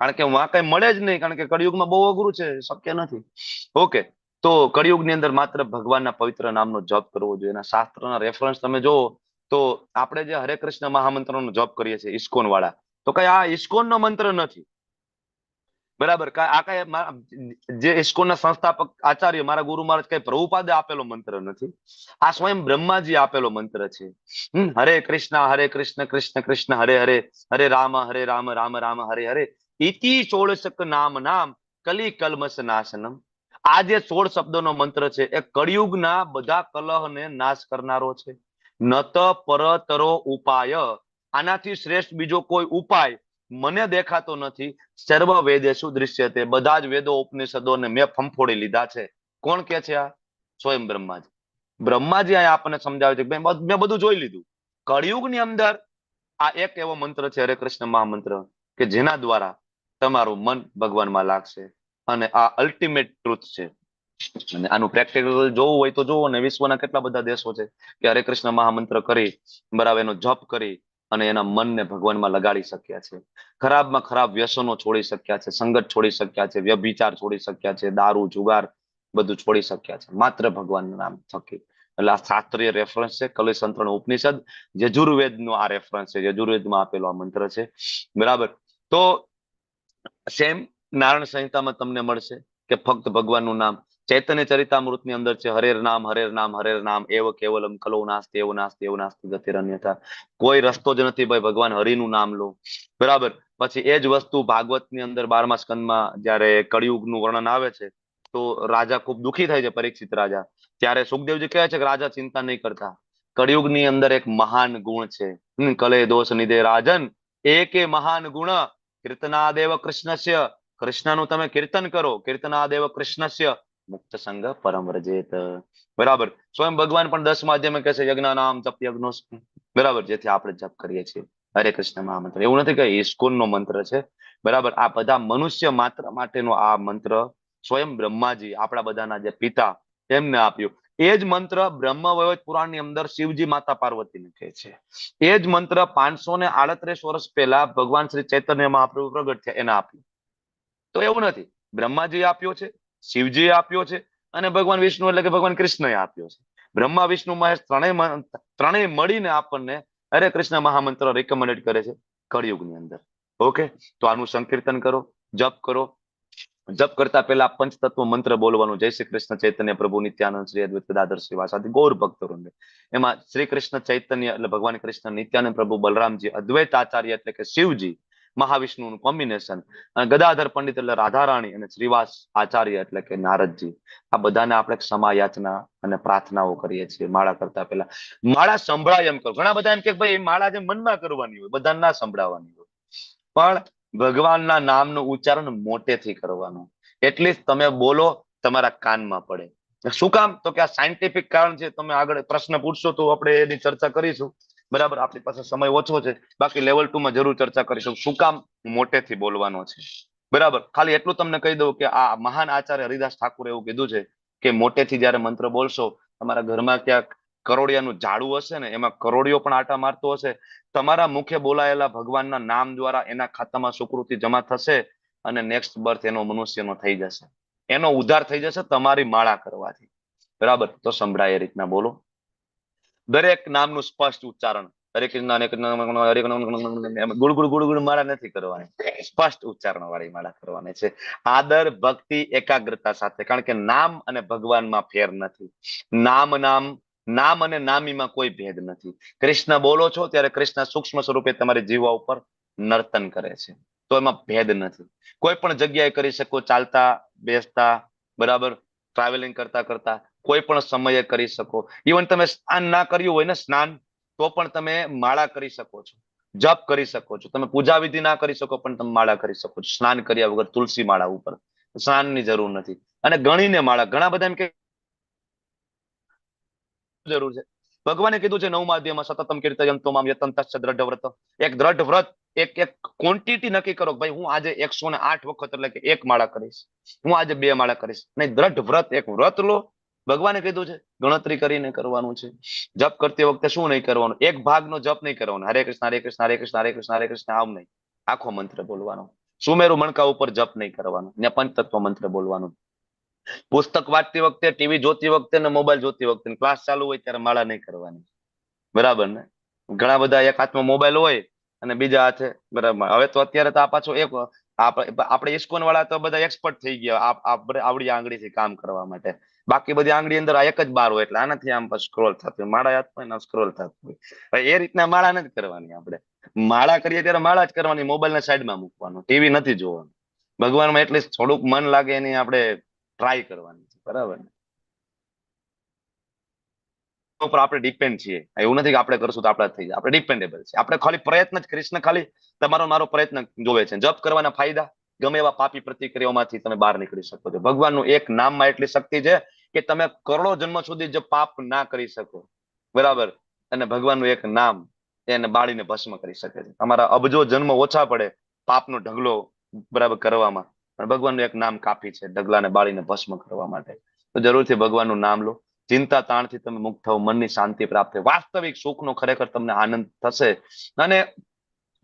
કારણ કે વહાં કઈ મળે જ નહીં, કારણ કે કળિયુગમાં બહુ અઘરું છે, શક્ય નથી. ઓકે. તો કળિયુગની અંદર માત્ર ભગવાનના પવિત્ર નામનો જપ કરવો જોઈએ. એના શાસ્ત્રના રેફરન્સ તમે જોવો તો આપણે જે હરે કૃષ્ણ મહામંત્રનો જપ કરીએ છીએ ઇસ્કોન વાળા, તો કઈ આ ઇસ્કોન નો મંત્ર નથી. બરાબર. આ કઈ જે ઇસ્કોનના સંસ્થાપક આચાર્ય મારા ગુરુ મહારાજ કઈ પ્રભુપાદે આપેલો મંત્ર નથી. આ સ્વયં બ્રહ્માજી આપેલો મંત્ર છે. હરે કૃષ્ણ કૃષ્ણ કૃષ્ણ હરે હરે, હરે રામ રામ રામ હરે હરે, ઇતિ 16 નામ કલી કલ્મસ નાશનમ. આ જે 16 શબ્દોનો મંત્ર છે એ કળિયુગના બધા કલહને નાશ કરનારો છે. નત પરતરો ઉપાય, આનાથી શ્રેષ્ઠ બીજો કોઈ ઉપાય મને દેખાતો નથી. સર્વ વેદેશુ દૃશ્યતે, બધા જ વેદો ઉપનિષદોને મેં ફંફોડી લીધા છે. કોણ કે છે આ? સ્વયં બ્રહ્માજી. બ્રહ્માજી અહીંયા આપણને સમજાવે છે કે મેં બધું જોઈ લીધું. કળિયુગની અંદર આ એક એવો મંત્ર છે હરે કૃષ્ણ મહામંત્ર કે જેના દ્વારા તમારું મન ભગવાનમાં લાગશે. અને આ અલ્ટિમેટ ટ્રુથ છે. અને આનું પ્રેક્ટિકલ જોવું હોય તો જોવો ને, વિશ્વના કેટલા બધા દેશો છે કે હરે કૃષ્ણ મહામંત્ર કરી, બરાબર, એનો જપ કરી અને એના મનને ભગવાનમાં લગાડી શક્યા છે. ખરાબમાં ખરાબ વ્યસનો છોડી શક્યા છે, સંગત છોડી શક્યા છે, વ્યભિચાર છોડી શક્યા છે, દારૂ જુગાર બધું છોડી શક્યા છે માત્ર ભગવાનના નામ થકી. એટલે આ શાસ્ત્રીય રેફરન્સ છે. કલિસંત્રણ ઉપનિષદ યજુર્વેદ નો આ રેફરન્સ છે. યજુર્વેદમાં આપેલો આ મંત્ર છે. બરાબર. તો સેમ નારાયણ સંહિતામાં તમને મળશે કે ફક્ત ભગવાનનું નામ. ચૈતન્ય ચરિતામૃતની અંદર છે હરેર નામ હરેર નામ હરેર નામ એવ કેવલમ કલો નાસ્તિ એવ નાસ્તિ એવ નાસ્તિ ગતિરન્યથા. કોઈ રસ્તો જ નથી ભાઈ, ભગવાન હરિનું નામ લો. બરાબર. પછી એ જ વસ્તુ ભાગવતની અંદર 12મા સ્કંદમાં જયારે કળિયુગનું વર્ણન આવે છે તો રાજા ખૂબ દુઃખી થાય છે, પરીક્ષિત રાજા. ત્યારે સુખદેવજી કહે છે કે રાજા ચિંતા નહીં કરતા, કળિયુગની અંદર એક મહાન ગુણ છે. કલે દોષ નિધે રાજન એકે મહાન ગુણ કીર્તનાદેવ કૃષ્ણસ્ય, કૃષ્ણનું તમે કીર્તન કરો, કીર્તનાદેવ કૃષ્ણસ્ય મુક્ત સંગ પરમ વ્રજેત. બરાબર. સ્વયં ભગવાન પણ 10મા અધ્યાયમાં કહે છે યજ્ઞ નામ જપ યજ્ઞોસ્મિ. બરાબર. જેથી આપણે જપ કરીએ છીએ હરે કૃષ્ણ મહામંત્ર. એવું નથી કે ઇસ્કોન નો મંત્ર છે. બરાબર. આ બધા મનુષ્ય માત્ર માટેનો આ મંત્ર સ્વયં બ્રહ્માજી, આપણા બધાના જે પિતા, એમને આપ્યું. એ જ મંત્ર બ્રહ્મ વૈવર્ત પુરાણની અંદર શિવજી માતા પાર્વતીને કહે છે. એ જ મંત્ર 538 વર્ષ પહેલા ભગવાન શ્રી ચૈતન્ય મહાપ્રભુ પ્રગટ થયા એને આપ્યું. તો એવું નથી, બ્રહ્માજી આપ્યો છે, શિવજી આપ્યો છે, અને ભગવાન વિષ્ણુ એટલે કે ભગવાન કૃષ્ણએ આપ્યો છે. બ્રહ્મા વિષ્ણુ મહેશ ત્રણેય મળીને આપણને હરે કૃષ્ણ મહામંત્ર રિકમેન્ડેડ કરે છે કળિયુગની અંદર. ઓકે. તો આનું સંકીર્તન કરો, જપ કરો. જપ કરતા પહેલા પંચતત્વ મંત્ર બોલવાનું, જય શ્રી કૃષ્ણ ચૈતન્ય પ્રભુ નિત્યાનંદ શ્રી અદ્વૈત ગદાધર શ્રીવાસાદિ ગૌર ભક્તવૃંદ. એમાં શ્રી કૃષ્ણ ચૈતન્ય એટલે ભગવાન કૃષ્ણ, નિત્યાનંદ પ્રભુ બલરામજી, અદ્વૈત આચાર્ય એટલે કે શિવજી, મહાવિષ્ણુનું કોમ્બિનેશન, અને ગદાધર પંડિત એટલે રાધારાણી, અને શ્રીવાસ આચાર્ય એટલે કે નારદજી. આ બધાને આપણે ક્ષમા યાચના અને પ્રાર્થનાઓ કરીએ છીએ માળા કરતા પહેલા. માળા સંભળાય એમ કરો. ઘણા બધા એમ કે ભાઈ માળા જે મનમાં કરવાની હોય, બધાને ના સંભળાવવાની હોય, પણ ભગવાનના નામનું ઉચ્ચારણ મોટેથી કરવાનું. એટલીસ્ટ તમે બોલો, તમારા કાનમાં પડે. શું કામ? તો કે આ સાયન્ટિફિક કારણ છે. તમે આગળ પ્રશ્ન પૂછશો તો આપણે એની ચર્ચા કરીશું. બરાબર, આપણી પાસે સમય ઓછો છે. બાકી લેવલ 2 માં જરૂર ચર્ચા કરીશું. શું કામ મોટેથી બોલવાનો છે? બરાબર, ખાલી એટલું તમને કહી દઉં કે આ મહાન આચાર્ય હરિદાસ ઠાકુરે એવું કીધું છે કે મોટેથી જયારે મંત્ર બોલશો, તમારા ઘરમાં ક્યાંક કરોડિયાનું ઝાડું હશે ને, એમાં કરોડિયો પણ આટા મારતો હશે, તમારા મુખે બોલાયેલા ભગવાનના નામ દ્વારા એના ખાતામાં સુકૃતિ જમા થશે, અને નેક્સ્ટ બર્થ એનો મનુષ્યનો થઈ જશે, એનો ઉદ્ધાર થઈ જશે તમારી માળા કરવાથી. બરાબર, તો સંભળાય એ રીતના બોલો. દરેક નામનું સ્પષ્ટ ઉચ્ચારણ. હરે કૃષ્ણ હરે કૃષ્ણ હરે Krishna good good good good માળા નથી કરવાની, સ્પષ્ટ ઉચ્ચારણ વાળી માળા કરવાની છે. આદર, ભક્તિ, એકાગ્રતા સાથે. કારણ કે નામ અને ભગવાનમાં ફેર નથી. નામ અને નામીમાં કોઈ ભેદ નથી. કૃષ્ણ બોલો છો ત્યારે કૃષ્ણ સૂક્ષ્મ સ્વરૂપે તમારી જીવા ઉપર નર્તન કરે છે, તો એમાં ભેદ નથી. કોઈ પણ જગ્યાએ કરી શકો, ચાલતા, બેસતા, બરાબર, ટ્રાવેલિંગ કરતા કરતા, કોઈ પણ સમયે કરી શકો. ઇવન તમે સ્નાન ના કર્યું હોય ને, સ્નાન, તો પણ તમે માળા કરી શકો છો, જપ કરી શકો છો. તમે પૂજા વિધિ ના કરી શકો પણ તમે માળા કરી શકો છો. સ્નાન કર્યા વગર તુલસી માળા ઉપર સ્નાનની જરૂર નથી. અને ગણીને માળા. ઘણા બધા એમ કે જરૂર છે. ભગવાને કીધું છે 9મા અધ્યાયમાં સતતમ કીર્તયંતો મામ યતંતસ્ય દ્રઢ વ્રત. એક દ્રઢ વ્રત, એક ક્વોન્ટિટી નક્કી કરો કે ભાઈ હું આજે 108 વખત એટલે કે એક માળા કરીશ, હું આજે 2 માળા કરીશ. નહીં, દ્રઢ વ્રત, એક વ્રત લો. ભગવાને કીધું છે ગણતરી કરીને કરવાનું છે. જપ કરતી વખતે શું નહીં કરવાનું? એક ભાગનો જપ નહીં કરવાનો. હરે કૃષ્ણ હરે કૃષ્ણ હરે કૃષ્ણ હરે કૃષ્ણ હરે કૃષ્ણ આમ નહીં, આખો મંત્ર બોલવાનો. સુમેરુ મણકા ઉપર જપ નહીં કરવાનું, ને પંચતત્વ મંત્ર બોલવાનું. પુસ્તક વાંચતી વખતે, ટીવી જોતી વખતે ને મોબાઈલ જોતી વખતે, ક્લાસ ચાલુ હોય ત્યારે માળા નહીં કરવાની. બરાબર ને? ઘણા બધા એક હાથમાં મોબાઈલ હોય અને બીજા હાથે, બરાબર. હવે તો અત્યારે તો આ પાછો એક આપણે ઇસ્કોન વાળા તો બધા એક્સપર્ટ થઈ ગયા આવડી આંગળીથી કામ કરવા માટે. બાકી બધી આંગળી અંદર આ એક જ બાર હોય, એટલે આનાથી આમ સ્ક્રોલ થતું હોય, માળા હાથમાં સ્ક્રોલ થતું હોય. એ રીતના માળા નથી કરવાની. આપણે માળા કરીએ ત્યારે માળા જ કરવાની, મોબાઈલને સાઈડમાં મૂકવાનું, ટીવી નથી જોવાનું. ભગવાનમાં એટલીસ્ટ થોડુંક મન લાગે એની આપણે ટ્રાય કરવાની છે. બરાબર ને? ઉપર આપણે ડિપેન્ડ છીએ. એવું નથી કે આપણે કરશું તો આપણે થઈ જાય. આપણે ડિપેન્ડેબલ છે. આપણે ખાલી પ્રયત્ન જ, કૃષ્ણ ખાલી તમારો મારો પ્રયત્ન જોવે છે. જપ કરવાના ફાયદા, ગમે એવા પાપી પ્રતિક્રિયાઓમાંથી તમે બહાર નીકળી શકો છો. ભગવાનનું એક નામમાં એટલી શક્તિ છે કે તમે કરોડો જન્મ સુધી જે પાપ ના કરી શકો, બરાબર, અને ભગવાનનું એક નામ એને બાળીને ભસ્મ કરી શકે છે. તમારા અબજો જન્મ ઓછા પડે પાપનો ઢગલો, બરાબર, કરવામાં, પણ ભગવાનનું એક નામ કાફી છે ઢગલાને બાળીને ભસ્મ કરવા માટે. તો જરૂરથી ભગવાનનું નામ લો. ચિંતા તાણથી તમે મુક્ત થાવ, મનની શાંતિ પ્રાપ્ત થાય, વાસ્તવિક સુખનો ખરેખર તમને આનંદ થશે. અને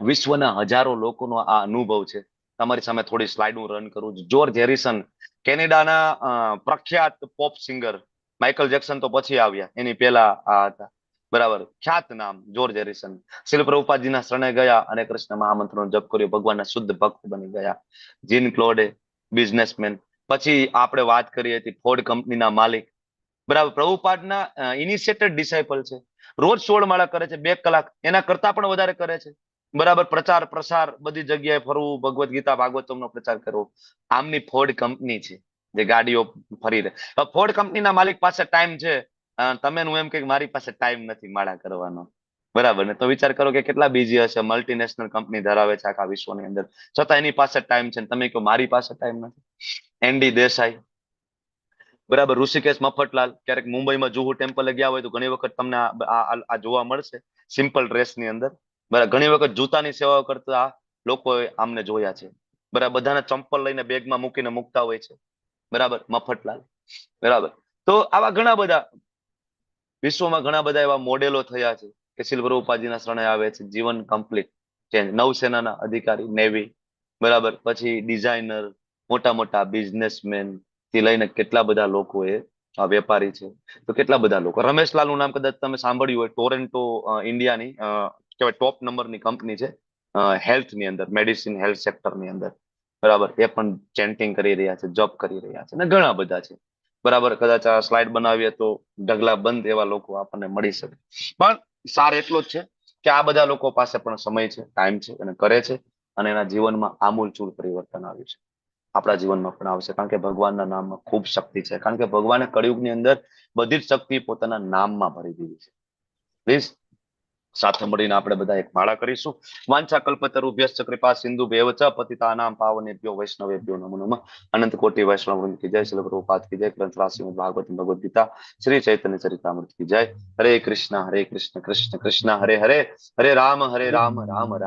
વિશ્વના હજારો લોકોનો આ અનુભવ છે. તમારી સામે થોડી સ્લાઇડ હું રન કરું છું. જ્યોર્જ હેરિસન, કેનેડાના પ્રખ્યાત પોપ સિંગર. માઇકલ જેક્સન તો પછી આવ્યા, એની પહેલા આ હતા, બરાબર. ખ્યાત નામ જ્યોર્જ હેરિસન. શિલ પ્રભુપાદજીના શરણે ગયા અને કૃષ્ણ મહામંત્રનો જપ કર્યો, ભગવાનના શુદ્ધ ભક્ત બની ગયા. જીન ક્લોડે, બિઝનેસમેન. પછી આપણે વાત કરી હતી ફોર્ડ કંપનીના માલિક, બરાબર, પ્રભુપાદના ઇનિશિયેટેડ ડિસાઇપલ છે. રોજ 16 માળા કરે છે, 2 કલાક, એના કરતા પણ વધારે કરે છે. બરાબર, પ્રચાર પ્રસાર, બધી જગ્યાએ ફરવું, ભગવદ્ ગીતા ભાગવતમનો પ્રચાર કરવો. આમની ફોર્ડ કંપની છે જે ગાડીઓ ફરી રહે. ફોર્ડ કંપનીના માલિક પાસે ટાઈમ છે, તમે હું એમ કે મારી પાસે ટાઈમ નથી માળા કરવાનો, બરાબર ને? તો વિચાર કરો કે કેટલા બીજી હશે. મલ્ટીનેશનલ કંપની ધરાવે છે આખા વિશ્વની અંદર, છતાં એની પાસે ટાઈમ છે. તમે કહો મારી પાસે ટાઈમ નથી. એનડી દેસાઈ, બરાબર. ઋષિકેશ મફતલાલ, ક્યારેક મુંબઈમાં જુહુ ટેમ્પલે ગયા હોય તો ઘણી વખત તમને આ જોવા મળશે સિમ્પલ ડ્રેસની અંદર. બરાબર, ઘણી વખત જૂતાની સેવા કરતા લોકો આમને જોયા છે. બરાબર, બધાને ચંપલ લઈને બેગમાં મૂકીને મૂકતા હોય છે, બરાબર, મફતલાલ. બરાબર, તો આવા ઘણા બધા વિશ્વમાં ઘણા બધા એવા મોડેલો થયા છે કે શિલ પ્રભુપાદજીના શરણે આવે છે, જીવન કમ્પ્લીટ ચેન્જ. નૌસેનાના અધિકારી, નેવી, બરાબર, પછી ડિઝાઇનર, મોટા મોટા બિઝનેસમેન થી લઈને કેટલા બધા લોકો એ વેપારી છે. તો કેટલા બધા લોકો. રમેશલાલનું નામ કદાચ તમે સાંભળ્યું હોય. ટોરેન્ટો, ઇન્ડિયાની કહેવાય ટોપ નંબરની કંપની છે હેલ્થની અંદર, મેડિસિન હેલ્થ સેક્ટરની અંદર, બરાબર. એ પણ ચેન્ટિંગ કરી રહ્યા છે, જોબ કરી રહ્યા છે, અને ઘણા બધા છે, બરાબર. કદાચ આ સ્લાઇડ બનાવીએ તો ઢગલા બંધ એવા લોકો આપણને મળી શકે. પણ સાર એટલો જ છે કે આ બધા લોકો પાસે પણ સમય છે, ટાઈમ છે, અને કરે છે. અને એના જીવનમાં આમૂલચૂલ પરિવર્તન આવ્યું છે. આપણા જીવનમાં પણ આવશે, કારણ કે ભગવાનના નામમાં ખૂબ શક્તિ છે, કારણ કે ભગવાને કળિયુગની અંદર બધી જ શક્તિ પોતાના નામમાં ભરી દીધી છે. પ્લીઝ સાથે મળીને આપણે બધા એક માળા કરીશું. વાંછા કલ્પતરુભ્યશ્ચ કૃપા સિંધુ ભેવચ પતિતાનામ પાવનેભ્યો વૈષ્ણવેભ્યો નમો નમઃ. અનંત કોટી વૈષ્ણવ વૃંદ की जय, श्रील प्रभुपाद की जय, ग्रंथ राशि भागवत भगवद गीता, श्री चैतन्य चरितामृत की जय. हरे कृष्ण कृष्ण कृष्ण हरे हरे, हरे राम राम राम.